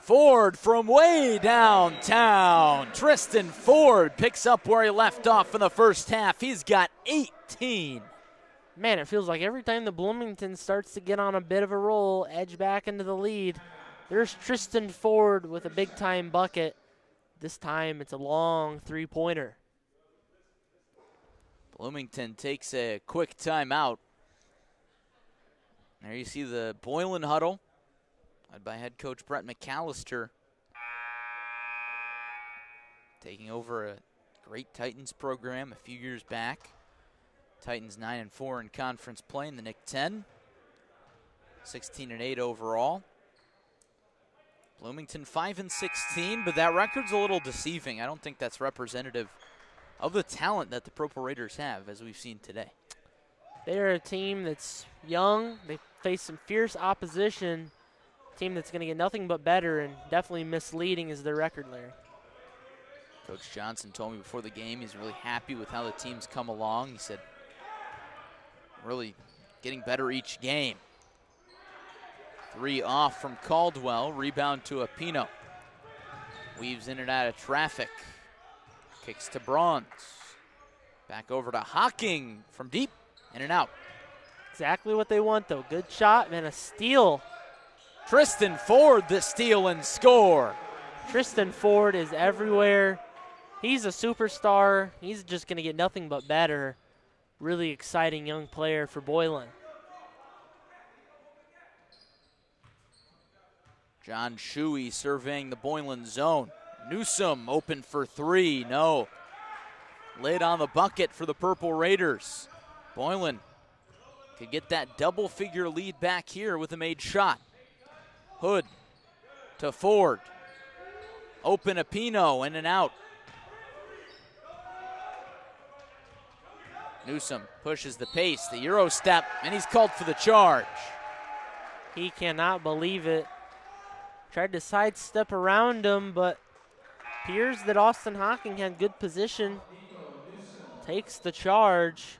A: Ford from way downtown. Tristan Ford picks up where he left off in the first half. He's got 18.
B: Man, it feels like every time the Bloomington starts to get on a bit of a roll, edge back into the lead, there's Tristan Ford with a big-time bucket. This time it's a long three-pointer.
A: Bloomington takes a quick timeout. There you see the Boylan huddle, led by head coach Brett McAllister, taking over a great Titans program a few years back. Titans 9-4 in conference play in the Nick 10, 16-8 overall. Bloomington 5-16, but that record's a little deceiving. I don't think that's representative of the talent that the Purple Raiders have, as we've seen today.
B: They're a team that's young. They face some fierce opposition. A team that's going to get nothing but better, and definitely misleading is their record, Larry.
A: Coach Johnson told me before the game he's really happy with how the team's come along. He said, really getting better each game. 3 off from Caldwell. Rebound to Apino. Weaves in and out of traffic. Kicks to Bronze. Back over to Hocking from deep. In and out.
B: Exactly what they want, though. Good shot and a steal.
A: Tristan Ford the steal and score.
B: Tristan Ford is everywhere. He's a superstar. He's just going to get nothing but better. Really exciting young player for Boylan.
A: John Shuey surveying the Boylan zone. Newsom open for three, no. Lid on the bucket for the Purple Raiders. Boylan could get that double-figure lead back here with a made shot. Hood to Ford. Open Apino, in and out. Newsom pushes the pace, the Euro step, and he's called for the charge.
B: He cannot believe it. Tried to sidestep around him, but appears that Austin Hocking had good position. Takes the charge.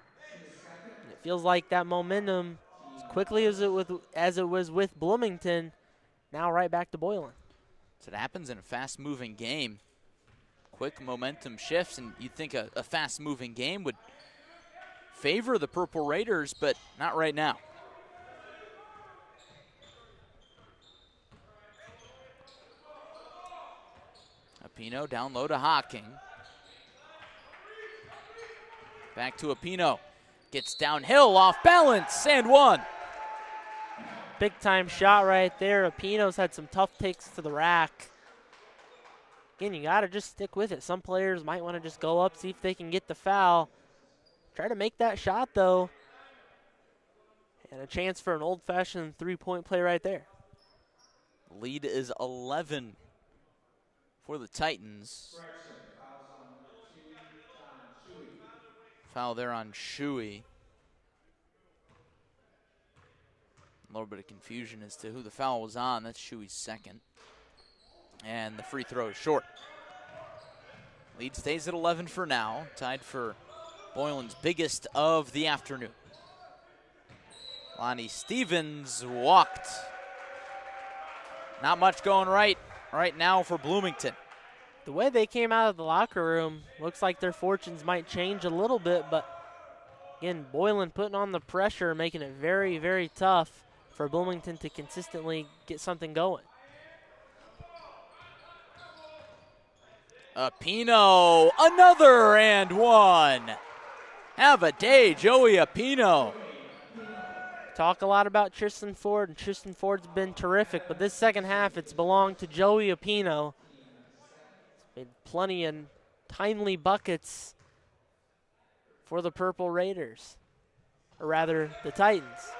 B: It feels like that momentum, as quickly as it was with Bloomington, now right back to Boylan.
A: So it happens in a fast-moving game. Quick momentum shifts, and you'd think a fast-moving game would favor the Purple Raiders, but not right now. Apino down low to Hocking. Back to Apino. Gets downhill, off balance, and one.
B: Big time shot right there. Apino's had some tough takes to the rack. Again, you got to just stick with it. Some players might want to just go up, see if they can get the foul. Try to make that shot, though. And a chance for an old-fashioned three-point play right there.
A: Lead is 11 for the Titans. Foul there on Shuey. A little bit of confusion as to who the foul was on. That's Shuey's second. And the free throw is short. Lead stays at 11 for now, tied for Boylan's biggest of the afternoon. Lonnie Stevens walked. Not much going right now for Bloomington.
B: The way they came out of the locker room, looks like their fortunes might change a little bit, but again, Boylan putting on the pressure, making it very, very tough for Bloomington to consistently get something going.
A: Apino, another and one. Have a day, Joey Apino.
B: Talk a lot about Tristan Ford, and Tristan Ford's been terrific, but this second half, it's belonged to Joey Apino. He's made plenty of timely buckets for the Purple Raiders, or rather, the Titans.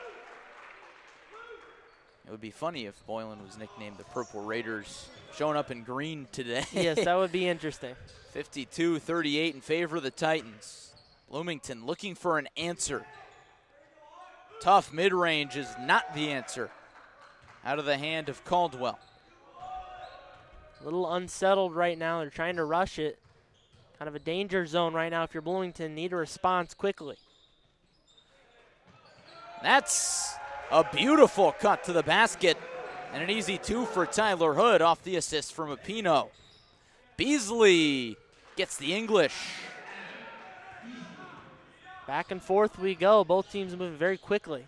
A: It would be funny if Boylan was nicknamed the Purple Raiders, showing up in green today.
B: Yes, that would be interesting.
A: 52-38 in favor of the Titans. Bloomington looking for an answer. Tough mid-range is not the answer. Out of the hand of Caldwell.
B: A little unsettled right now. They're trying to rush it. Kind of a danger zone right now if you're Bloomington. Need a response quickly.
A: That's a beautiful cut to the basket. And an easy two for Tyler Hood off the assist from Apino. Beasley gets the English.
B: Back and forth we go. Both teams moving very quickly.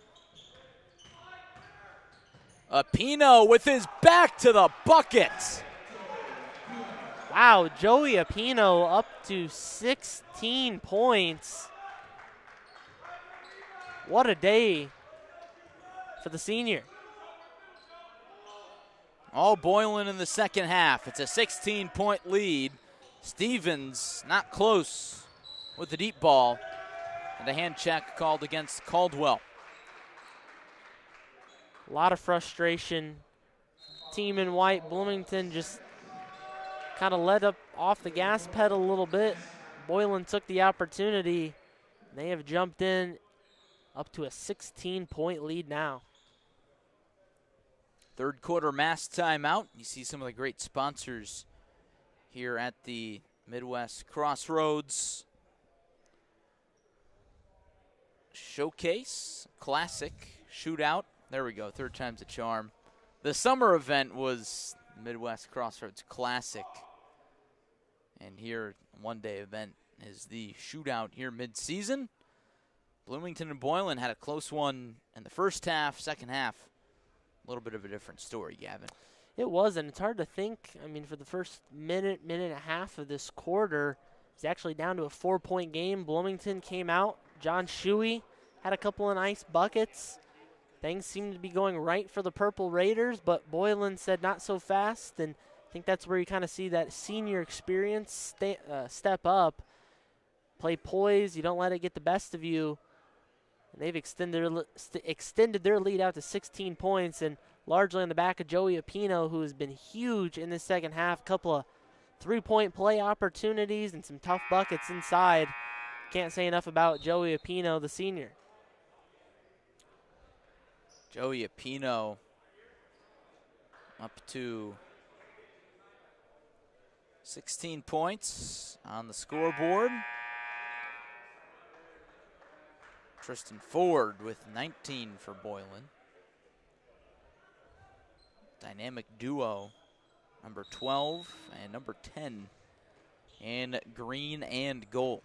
A: Apino with his back to the bucket.
B: Wow, Joey Apino up to 16 points. What a day for the senior.
A: All Boylan in the second half. It's a 16-point lead. Stevens not close with the deep ball. And a hand check called against Caldwell.
B: A lot of frustration. Team in white, Bloomington just kind of let up off the gas pedal a little bit. Boylan took the opportunity. They have jumped in up to a 16-point lead now.
A: Third quarter mass timeout. You see some of the great sponsors here at the Midwest Crossroads Showcase, Classic, Shootout. There we go, third time's a charm. The summer event was Midwest Crossroads Classic. And here, one-day event is the Shootout here mid-season. Bloomington and Boylan had a close one in the first half. Second half, a little bit of a different story, Gavin.
B: It was, and it's hard to think. I mean, for the first minute and a half of this quarter, it's actually down to a 4-point game. Bloomington came out. John Shuey had a couple of nice buckets. Things seemed to be going right for the Purple Raiders, but Boylan said not so fast, and I think that's where you kind of see that senior experience step up, play poise. You don't let it get the best of you. And they've extended their lead out to 16 points, and largely on the back of Joey Apino, who has been huge in the second half. A couple of three-point play opportunities and some tough buckets inside. Can't say enough about Joey Apino, the senior.
A: Joey Apino up to 16 points on the scoreboard. Tristan Ford with 19 for Boylan. Dynamic duo, number 12 and number 10 in green and gold.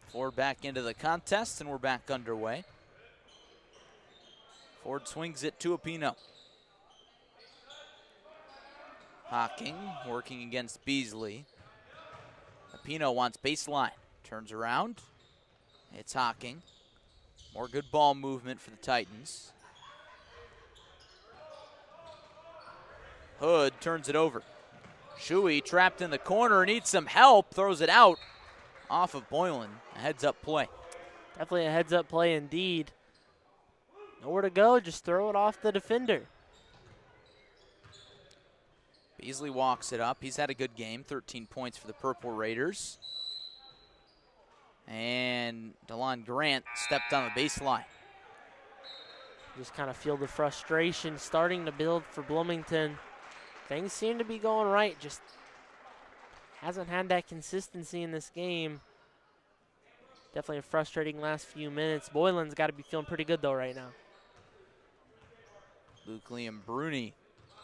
A: Ford back into the contest, and we're back underway. Ford swings it to Apino. Hocking working against Beasley. Apino wants baseline. Turns around. It's Hocking. More good ball movement for the Titans. Hood turns it over. Shuey trapped in the corner, needs some help, throws it out off of Boylan. A heads-up play.
B: Definitely a heads-up play indeed. Nowhere to go, just throw it off the defender.
A: Beasley walks it up. He's had a good game, 13 points for the Purple Raiders. And DeLon Grant stepped on the baseline.
B: Just kind of feel the frustration starting to build for Bloomington. Things seem to be going right, just hasn't had that consistency in this game. Definitely a frustrating last few minutes. Boylan's got to be feeling pretty good though right now.
A: Luke Liam Bruni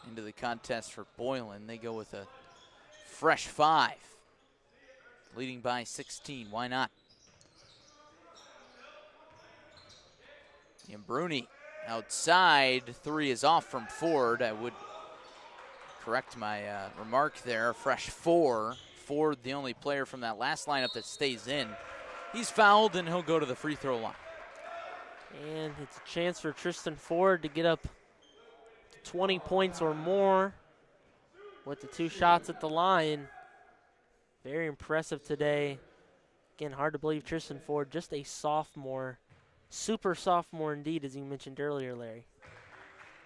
A: into the contest for Boylan. They go with a fresh 5, leading by 16. Why not? Liam Bruni outside. 3 is off from Ford. I would correct my remark there. Fresh 4. Ford, the only player from that last lineup that stays in. He's fouled, and he'll go to the free throw line.
B: And it's a chance for Tristan Ford to get up to 20 points or more with the 2 shots at the line. Very impressive today. Again, hard to believe Tristan Ford, just a sophomore. Super sophomore indeed, as you mentioned earlier, Larry.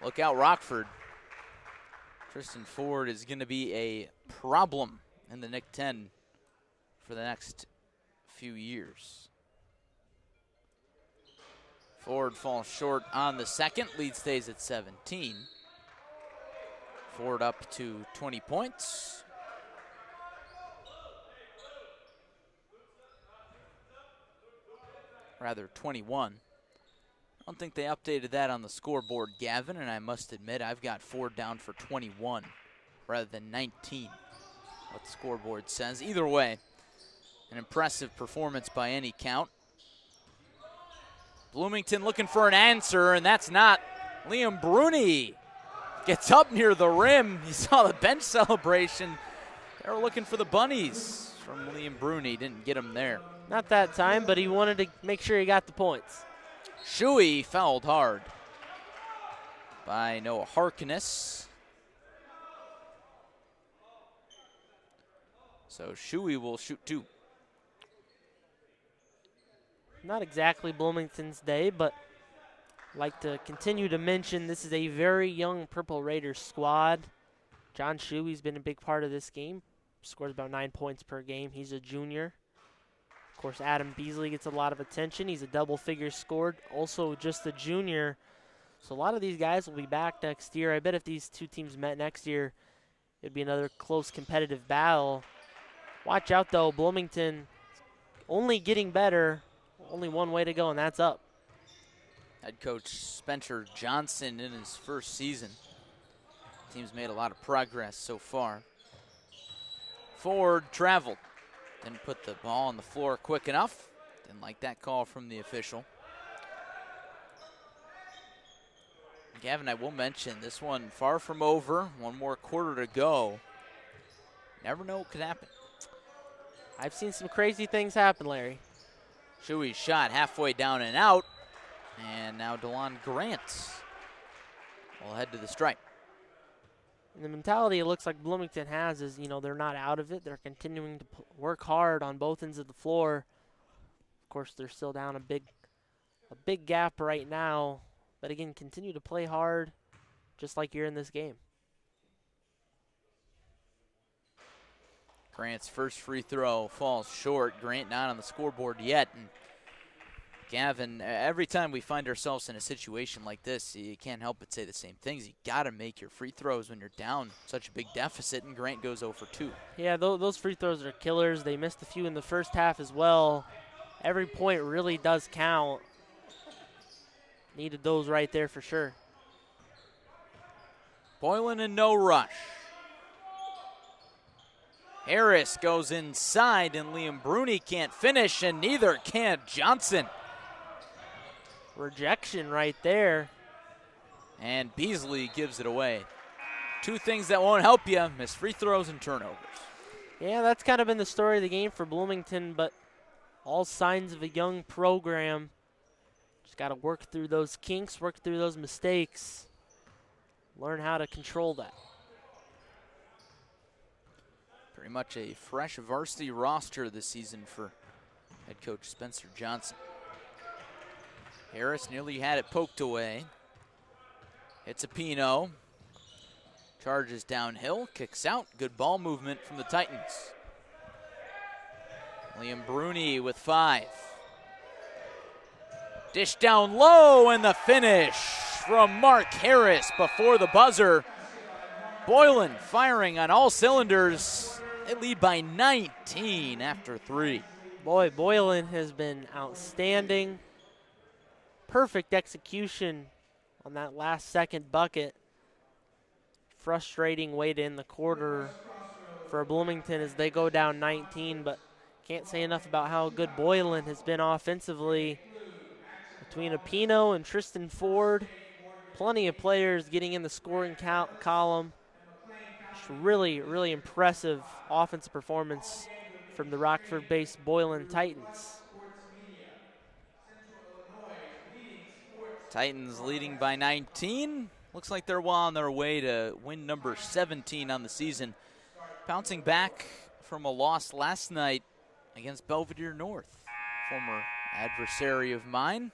A: Look out, Rockford. Tristan Ford is going to be a problem in the Nick 10 for the next few years. Ford falls short on the second. Lead stays at 17. Ford up to 20 points. Rather, 21. I don't think they updated that on the scoreboard, Gavin, and I must admit I've got Ford down for 21 rather than 19, what the scoreboard says. Either way, an impressive performance by any count. Bloomington looking for an answer, and that's not. Liam Bruni gets up near the rim. You saw the bench celebration. They were looking for the bunnies from Liam Bruni. Didn't get him there.
B: Not that time, but he wanted to make sure he got the points.
A: Shuey fouled hard by Noah Harkness. So Shuey will shoot 2.
B: Not exactly Bloomington's day, but like to continue to mention this is a very young Purple Raiders squad. John Shuey's been a big part of this game. Scores about 9 points per game. He's a junior. Of course, Adam Beasley gets a lot of attention. He's a double figure scored, also just a junior. So a lot of these guys will be back next year. I bet if these two teams met next year, it'd be another close competitive battle. Watch out, though. Bloomington only getting better. Only one way to go, and that's up.
A: Head coach Spencer Johnson in his first season. Team's made a lot of progress so far. Ford traveled. Didn't put the ball on the floor quick enough. Didn't like that call from the official. Gavin, I will mention this one far from over. One more quarter to go. Never know what could happen.
B: I've seen some crazy things happen, Larry.
A: Shuey's shot halfway down and out. And now DeLon Grant will head to the stripe.
B: And the mentality it looks like Bloomington has is, they're not out of it. They're continuing to work hard on both ends of the floor. Of course, they're still down a big gap right now. But again, continue to play hard, just like you're in this game.
A: Grant's first free throw falls short. Grant not on the scoreboard yet. And Gavin, every time we find ourselves in a situation like this, you can't help but say the same things. You got to make your free throws when you're down such a big deficit, and Grant goes 0 for 2.
B: Yeah, those free throws are killers. They missed a few in the first half as well. Every point really does count. Needed those right there for sure.
A: Boylan in no rush. Harris goes inside, and Liam Bruni can't finish, and neither can Johnson.
B: Rejection right there.
A: And Beasley gives it away. Two things that won't help you, missed free throws and turnovers.
B: Yeah, that's kind of been the story of the game for Bloomington, but all signs of a young program. Just got to work through those kinks, work through those mistakes, learn how to control that.
A: Pretty much a fresh varsity roster this season for head coach Spencer Johnson. Harris nearly had it poked away. Hits a Pino. Charges downhill, kicks out. Good ball movement from the Titans. Liam Bruni with 5. Dish down low, and the finish from Mark Harris before the buzzer. Boylan firing on all cylinders. They lead by 19 after 3.
B: Boy, Boylan has been outstanding. Perfect execution on that last second bucket. Frustrating way to end the quarter for Bloomington as they go down 19, but can't say enough about how good Boylan has been offensively. Between Apino and Tristan Ford, plenty of players getting in the scoring column. Just really, really impressive offensive performance from the Rockford-based Boylan Titans.
A: Titans leading by 19. Looks like they're well on their way to win number 17 on the season. Bouncing back from a loss last night against Belvedere North. Former adversary of mine,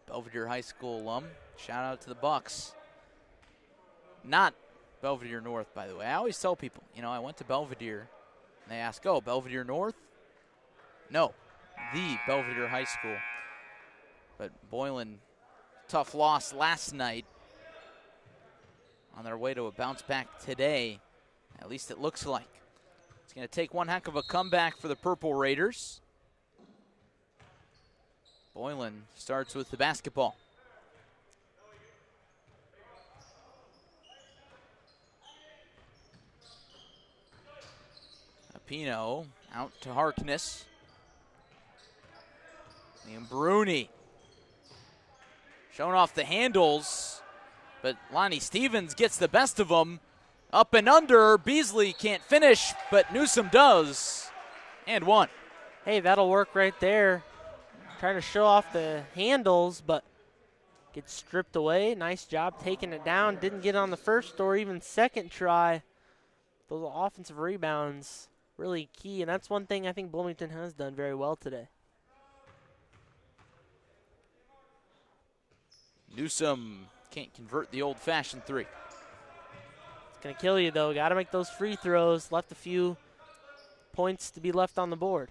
A: Belvedere High School alum. Shout out to the Bucks. Not Belvedere North, by the way. I always tell people, I went to Belvedere, and they ask, oh, Belvedere North? No, the Belvedere High School. But Boylan, tough loss last night. On their way to a bounce back today, at least it looks like. It's going to take one heck of a comeback for the Purple Raiders. Boylan starts with the basketball. Apino out to Harkness. Liam Bruni showing off the handles, but Lonnie Stevens gets the best of them. Up and under, Beasley can't finish, but Newsom does, and one.
B: Hey, that'll work right there. Trying to show off the handles, but gets stripped away. Nice job taking it down. Didn't get on the first or even second try. Those offensive rebounds really key, and that's one thing I think Bloomington has done very well today.
A: Newsom can't convert the old-fashioned 3.
B: It's going to kill you, though. Got to make those free throws. Left a few points to be left on the board.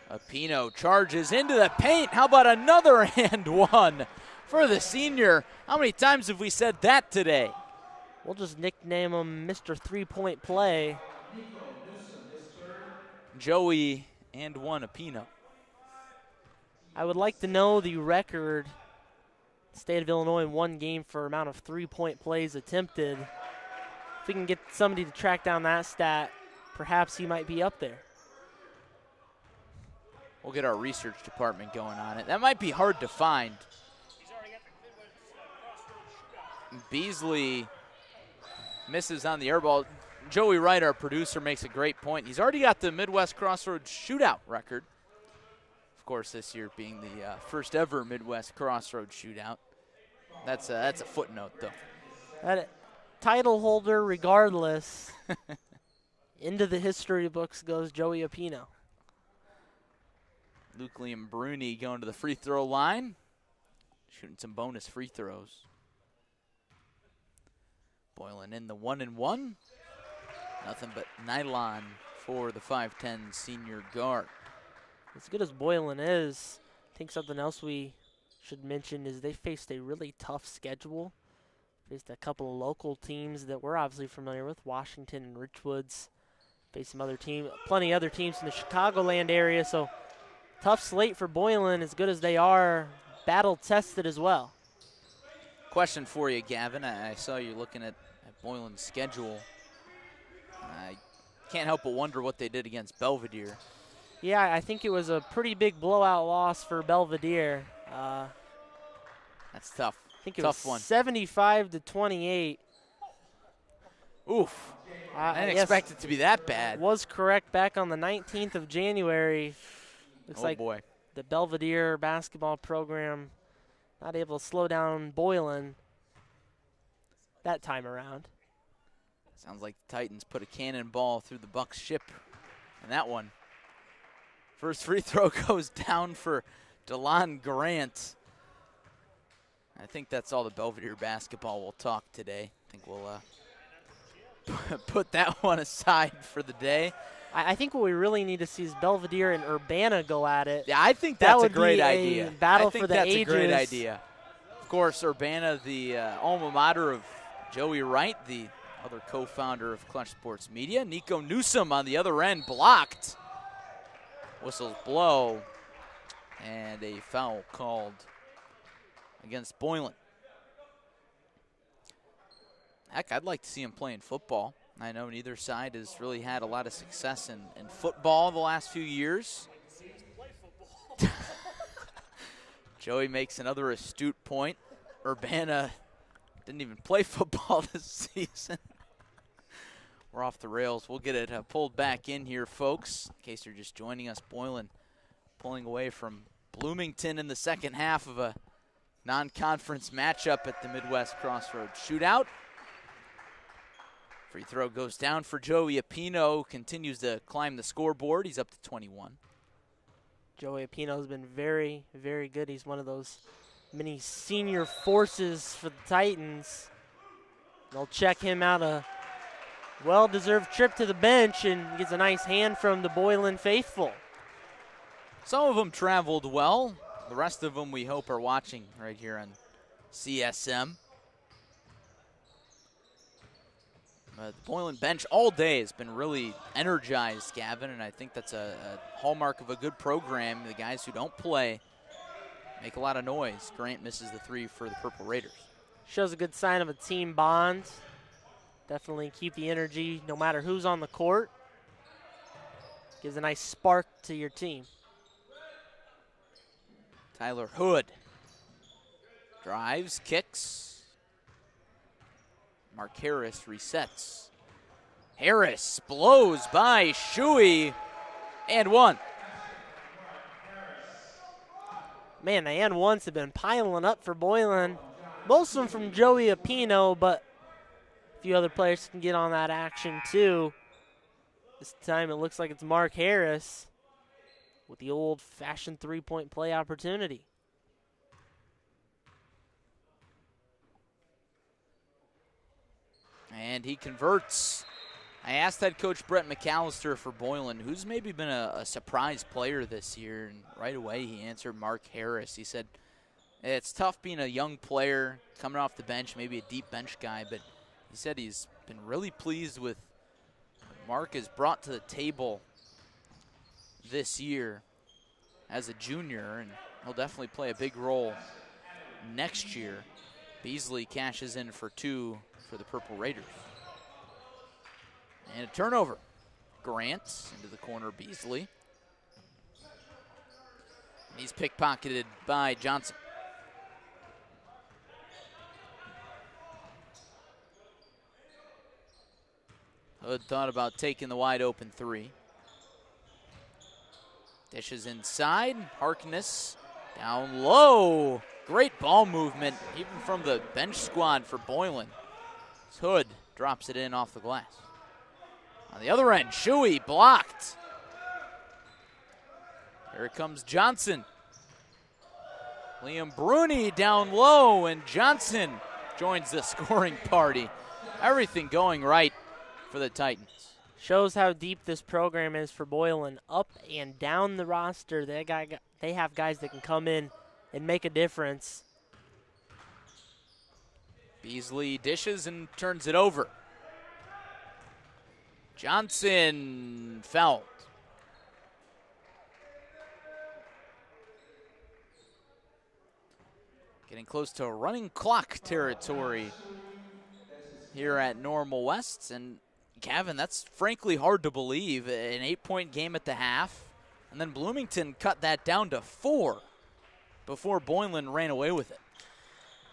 A: Apino charges into the paint. How about another and one for the senior? How many times have we said that today?
B: We'll just nickname him Mr. Three-Point Play.
A: Joey and one Apino.
B: I would like to know the record. State of Illinois in one game for amount of three-point plays attempted. If we can get somebody to track down that stat, perhaps he might be up there.
A: We'll get our research department going on it. That might be hard to find. Beasley misses on the air ball. Joey Wright, our producer, makes a great point. He's already got the Midwest Crossroads Shootout record. Of course, this year being the first ever Midwest Crossroads Shootout. That's a footnote, though.
B: That title holder, regardless, into the history books goes Joey Apino.
A: Luke Liam Bruni going to the free throw line, shooting some bonus free throws. Boylan in the 1-and-1. Nothing but nylon for the 5'10" senior guard.
B: As good as Boylan is, I think something else we should mention is they faced a really tough schedule. Faced a couple of local teams that we're obviously familiar with, Washington and Richwoods. Faced some other team, plenty of other teams in the Chicagoland area, so tough slate for Boylan. As good as they are, battle-tested as well.
A: Question for you, Gavin. I saw you looking at Boylan's schedule. I can't help but wonder what they did against Belvedere.
B: Yeah, I think it was a pretty big blowout loss for Belvedere.
A: That's tough.
B: I think it
A: Tough
B: was
A: one.
B: 75-28.
A: Oof. I didn't expect it to be that bad.
B: Was correct back on the 19th of January. Looks like
A: boy.
B: The Belvedere basketball program not able to slow down Boylan that time around.
A: Sounds like the Titans put a cannonball through the Bucks ship in that one. First free throw goes down for DeLon Grant. I think that's all the Belvedere basketball we'll talk today. I think we'll put that one aside for the day.
B: I think what we really need to see is Belvedere and Urbana go at it.
A: Yeah, I think that's a great idea.
B: A battle for the ages.
A: I think that's a great idea. Of course, Urbana, the alma mater of Joey Wright, the other co-founder of Clutch Sports Media. Nico Newsom on the other end, blocked. Whistles blow, and a foul called against Boylan. Heck, I'd like to see him playing football. I know neither side has really had a lot of success in football the last few years. Joey makes another astute point. Urbana didn't even play football this season. We're off the rails. We'll get it pulled back in here, folks. In case you're just joining us, Boylan pulling away from Bloomington in the second half of a non-conference matchup at the Midwest Crossroads Shootout. Free throw goes down for Joey Apino. Continues to climb the scoreboard. He's up to 21.
B: Joey Apino has been very, very good. He's one of those many senior forces for the Titans. They'll check him out a well-deserved trip to the bench and gets a nice hand from the Boylan faithful.
A: Some of them traveled well. The rest of them we hope are watching right here on CSM. The Boylan bench all day has been really energized, Gavin, and I think that's a hallmark of a good program. The guys who don't play make a lot of noise. Grant misses the three for the Purple Raiders.
B: Shows a good sign of a team bond. Definitely keep the energy no matter who's on the court. Gives a nice spark to your team.
A: Tyler Hood drives, kicks. Mark Harris resets. Harris blows by Shuey and one.
B: Man, the and ones have been piling up for Boylan. Most of them from Joey Apino, but a few other players can get on that action too. This time it looks like it's Mark Harris with the old-fashioned three-point play opportunity.
A: And he converts. I asked head coach Brett McAllister for Boylan, who's maybe been a surprise player this year, and right away he answered Mark Harris. He said, it's tough being a young player, coming off the bench, maybe a deep bench guy, but he said he's been really pleased with what Mark has brought to the table this year as a junior, and he'll definitely play a big role next year. Beasley cashes in for two for the Purple Raiders. And a turnover. Grant into the corner, Beasley. He's pickpocketed by Johnson. Hood thought about taking the wide open three. Dishes inside. Harkness down low. Great ball movement, even from the bench squad for Boylan. Hood drops it in off the glass. On the other end, Shuey blocked. Here comes Johnson. Liam Bruni down low, and Johnson joins the scoring party. Everything going right for the Titans.
B: Shows how deep this program is for Boylan. Up and down the roster, they have guys that can come in and make a difference.
A: Beasley dishes and turns it over. Johnson fouled. Getting close to running clock territory here at Normal West. And Gavin, that's frankly hard to believe. An 8-point game at the half. And then Bloomington cut that down to 4 before Boylan ran away with it.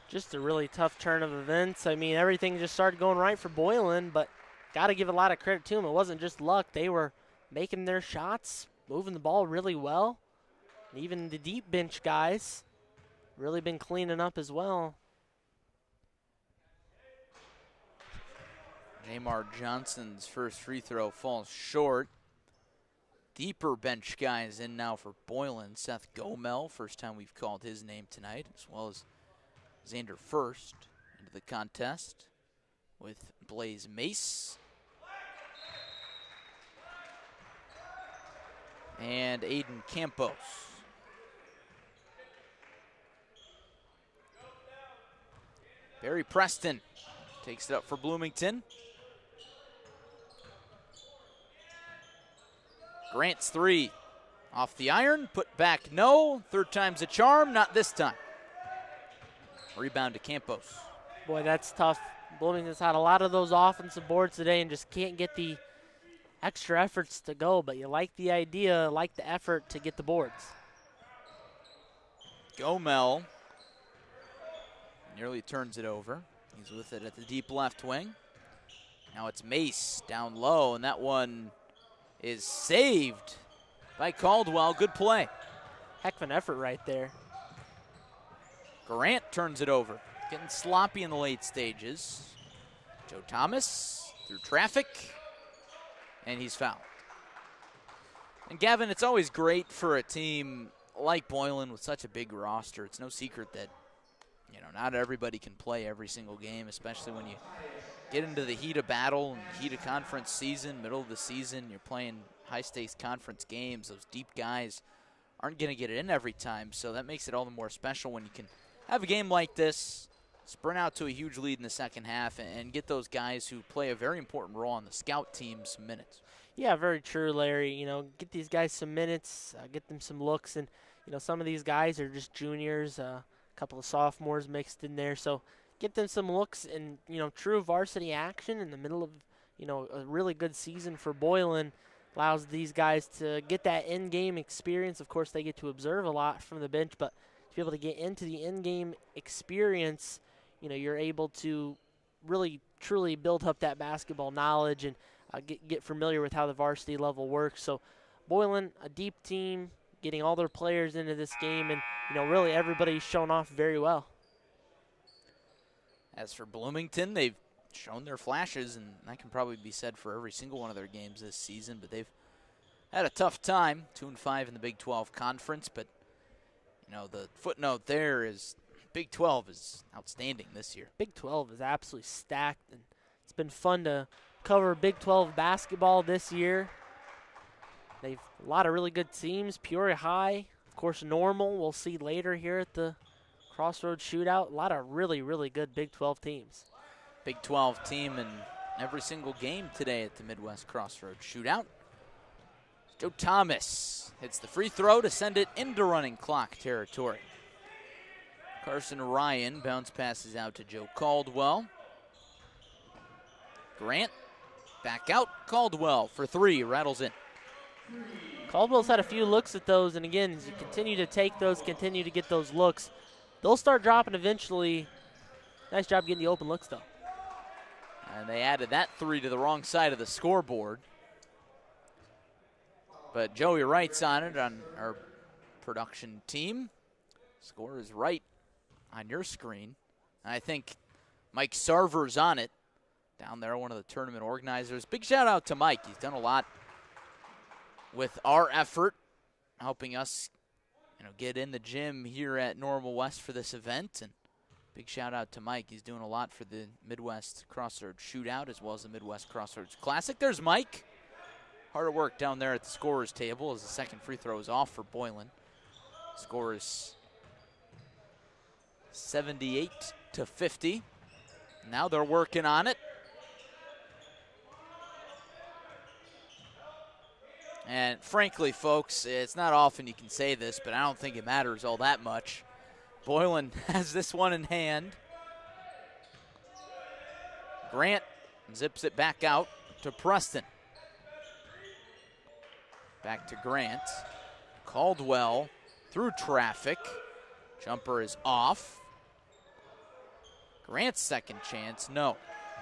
B: Just a really tough turn of events. I mean, everything just started going right for Boylan, but got to give a lot of credit to them. It wasn't just luck. They were making their shots, moving the ball really well. And even the deep bench guys really been cleaning up as well.
A: Neymar Johnson's first free throw falls short. Deeper bench guys in now for Boylan. Seth Gomel, first time we've called his name tonight, as well as Xander First into the contest with Blaze Mace. And Aiden Campos. Barry Preston takes it up for Bloomington. Grant's three off the iron, put back no. Third time's a charm, not this time. Rebound to Campos.
B: Boy, that's tough. Bloomington's had a lot of those offensive boards today and just can't get the extra efforts to go, but you like the idea, like the effort to get the boards.
A: Gomel nearly turns it over. He's with it at the deep left wing. Now it's Mace down low, and that one is saved by Caldwell. Good play.
B: Heck of an effort right there.
A: Grant turns it over. Getting sloppy in the late stages. Joe Thomas through traffic, and he's fouled. And Gavin, it's always great for a team like Boylan with such a big roster. It's no secret that, you know, not everybody can play every single game, especially when you get into the heat of battle and heat of conference season, middle of the season. You're playing high-stakes conference games. Those deep guys aren't going to get it in every time, so that makes it all the more special when you can have a game like this, sprint out to a huge lead in the second half, and get those guys who play a very important role on the scout team some minutes.
B: Yeah, very true, Larry. You know, get these guys some minutes, get them some looks, and, you know, some of these guys are just juniors, a couple of sophomores mixed in there, so get them some looks and, you know, true varsity action in the middle of, you know, a really good season for Boylan allows these guys to get that in-game experience. Of course, they get to observe a lot from the bench, but to be able to get into the in-game experience, you know, you're able to really, truly build up that basketball knowledge and get familiar with how the varsity level works. So Boylan, a deep team, getting all their players into this game, and, you know, really everybody's shown off very well.
A: As for Bloomington, they've shown their flashes, and that can probably be said for every single one of their games this season, but they've had a tough time, 2-5 in the Big 12 Conference, but, you know, the footnote there is Big 12 is outstanding this year.
B: Big 12 is absolutely stacked, and it's been fun to cover Big 12 basketball this year. They've a lot of really good teams. Peoria High, of course, Normal, we'll see later here at the Crossroads Shootout. A lot of really, really good Big 12 teams.
A: Big 12 team in every single game today at the Midwest Crossroads Shootout. Joe Thomas hits the free throw to send it into running clock territory. Carson Ryan bounce passes out to Joe Caldwell. Grant back out. Caldwell for three, rattles in.
B: Caldwell's had a few looks at those, and again, as you continue to take those, continue to get those looks, they'll start dropping eventually. Nice job getting the open looks, though.
A: And they added that three to the wrong side of the scoreboard. But Joey Wright's on it on our production team. Score is right on your screen. I think Mike Sarver's on it down there, one of the tournament organizers. Big shout out to Mike. He's done a lot with our effort, helping us get in the gym here at Normal West for this event. And big shout out to Mike. He's doing a lot for the Midwest Crossroads Shootout as well as the Midwest Crossroads Classic. There's Mike. Hard at work down there at the scorer's table as the second free throw is off for Boylan. Score is 78-50. Now they're working on it. And frankly, folks, it's not often you can say this, but I don't think it matters all that much. Boylan has this one in hand. Grant zips it back out to Preston. Back to Grant. Caldwell through traffic. Jumper is off. Grant's second chance, no.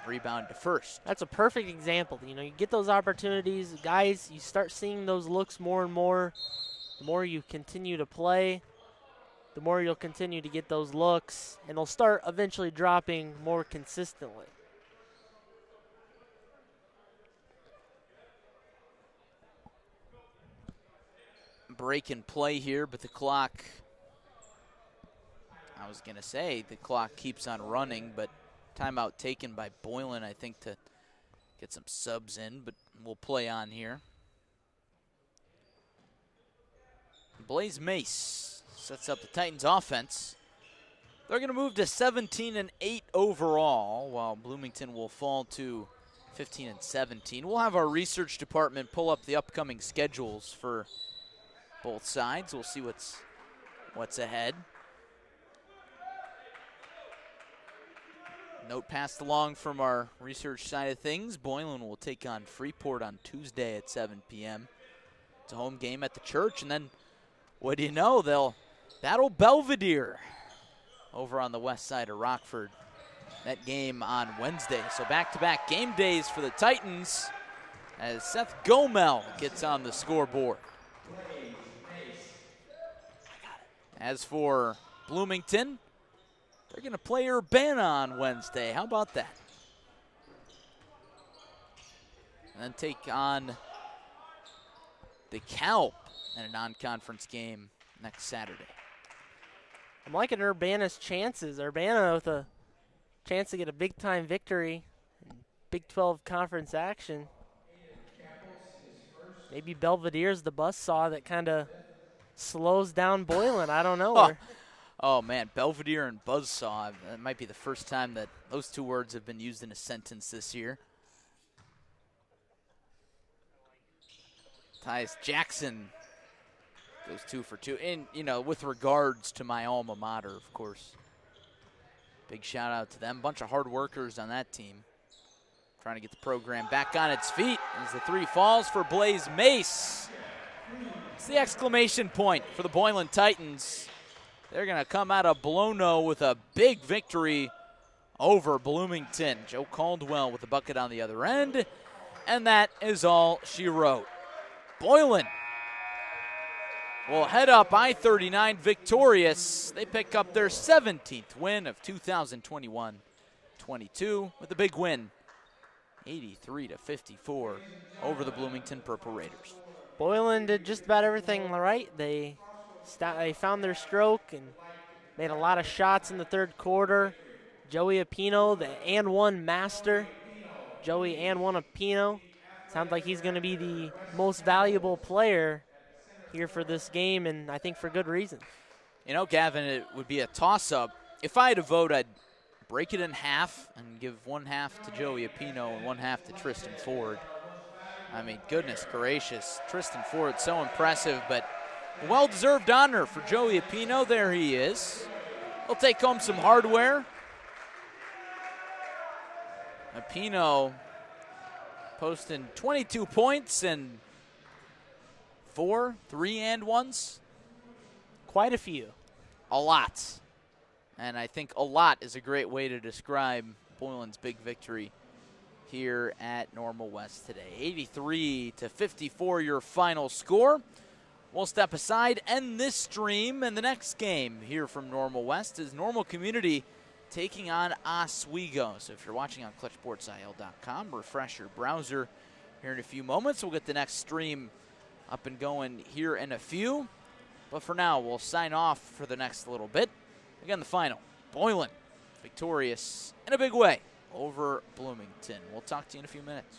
A: Rebound to first.
B: That's a perfect example. You get those opportunities. Guys, you start seeing those looks more and more. The more you continue to play, the more you'll continue to get those looks, and they'll start eventually dropping more consistently.
A: Break and play here, but the clock, I was going to say the clock keeps on running, but timeout taken by Boylan, I think, to get some subs in, but we'll play on here. Blaze Mace sets up the Titans offense. They're going to move to 17-8 overall, while Bloomington will fall to 15-17. We'll have our research department pull up the upcoming schedules for both sides. We'll see what's ahead. Note passed along from our research side of things. Boylan will take on Freeport on Tuesday at 7 p.m. It's a home game at the church, and then what do you know? They'll battle Belvedere over on the west side of Rockford. That game on Wednesday. So back-to-back game days for the Titans as Seth Gomel gets on the scoreboard. As for Bloomington, they're going to play Urbana on Wednesday. How about that? And then take on DeKalb in a non-conference game next Saturday.
B: I'm liking Urbana's chances. Urbana with a chance to get a big-time victory in Big 12 conference action. Maybe Belvedere's the buzzsaw that kind of slows down Boylan. I don't know.
A: Oh, man, Belvedere and buzzsaw. That might be the first time that those two words have been used in a sentence this year. Tyus Jackson goes 2 for 2. And, with regards to my alma mater, of course. Big shout out to them. Bunch of hard workers on that team. Trying to get the program back on its feet as the three falls for Blaze Mace. It's the exclamation point for the Boylan Titans. They're going to come out of Blono with a big victory over Bloomington. Joe Caldwell with the bucket on the other end. And that is all she wrote. Boylan will head up I-39 victorious. They pick up their 17th win of 2021-22 with a big win, 83-54 over the Bloomington Purple Raiders.
B: Boylan did just about everything right. They found their stroke and made a lot of shots in the third quarter. Joey Apino, the and-one master. Joey and-one Apino. Sounds like he's going to be the most valuable player here for this game, and I think for good reason.
A: Gavin, it would be a toss-up. If I had to vote, I'd break it in half and give one half to Joey Apino and one half to Tristan Ford. I mean, goodness gracious. Tristan Ford, so impressive, but a well-deserved honor for Joey Apino. There he is. He'll take home some hardware. Apino posting 22 points and 4 3-and-1s.
B: Quite a few.
A: A lot. And I think a lot is a great way to describe Boylan's big victory here at Normal West today. 83-54 your final score. We'll step aside, end this stream, and the next game here from Normal West is Normal Community taking on Oswego. So if you're watching on clutchsportsil.com, refresh your browser here in a few moments. We'll get the next stream up and going here in a few. But for now, we'll sign off for the next little bit. Again, the final, Boylan victorious in a big way over Bloomington. We'll talk to you in a few minutes.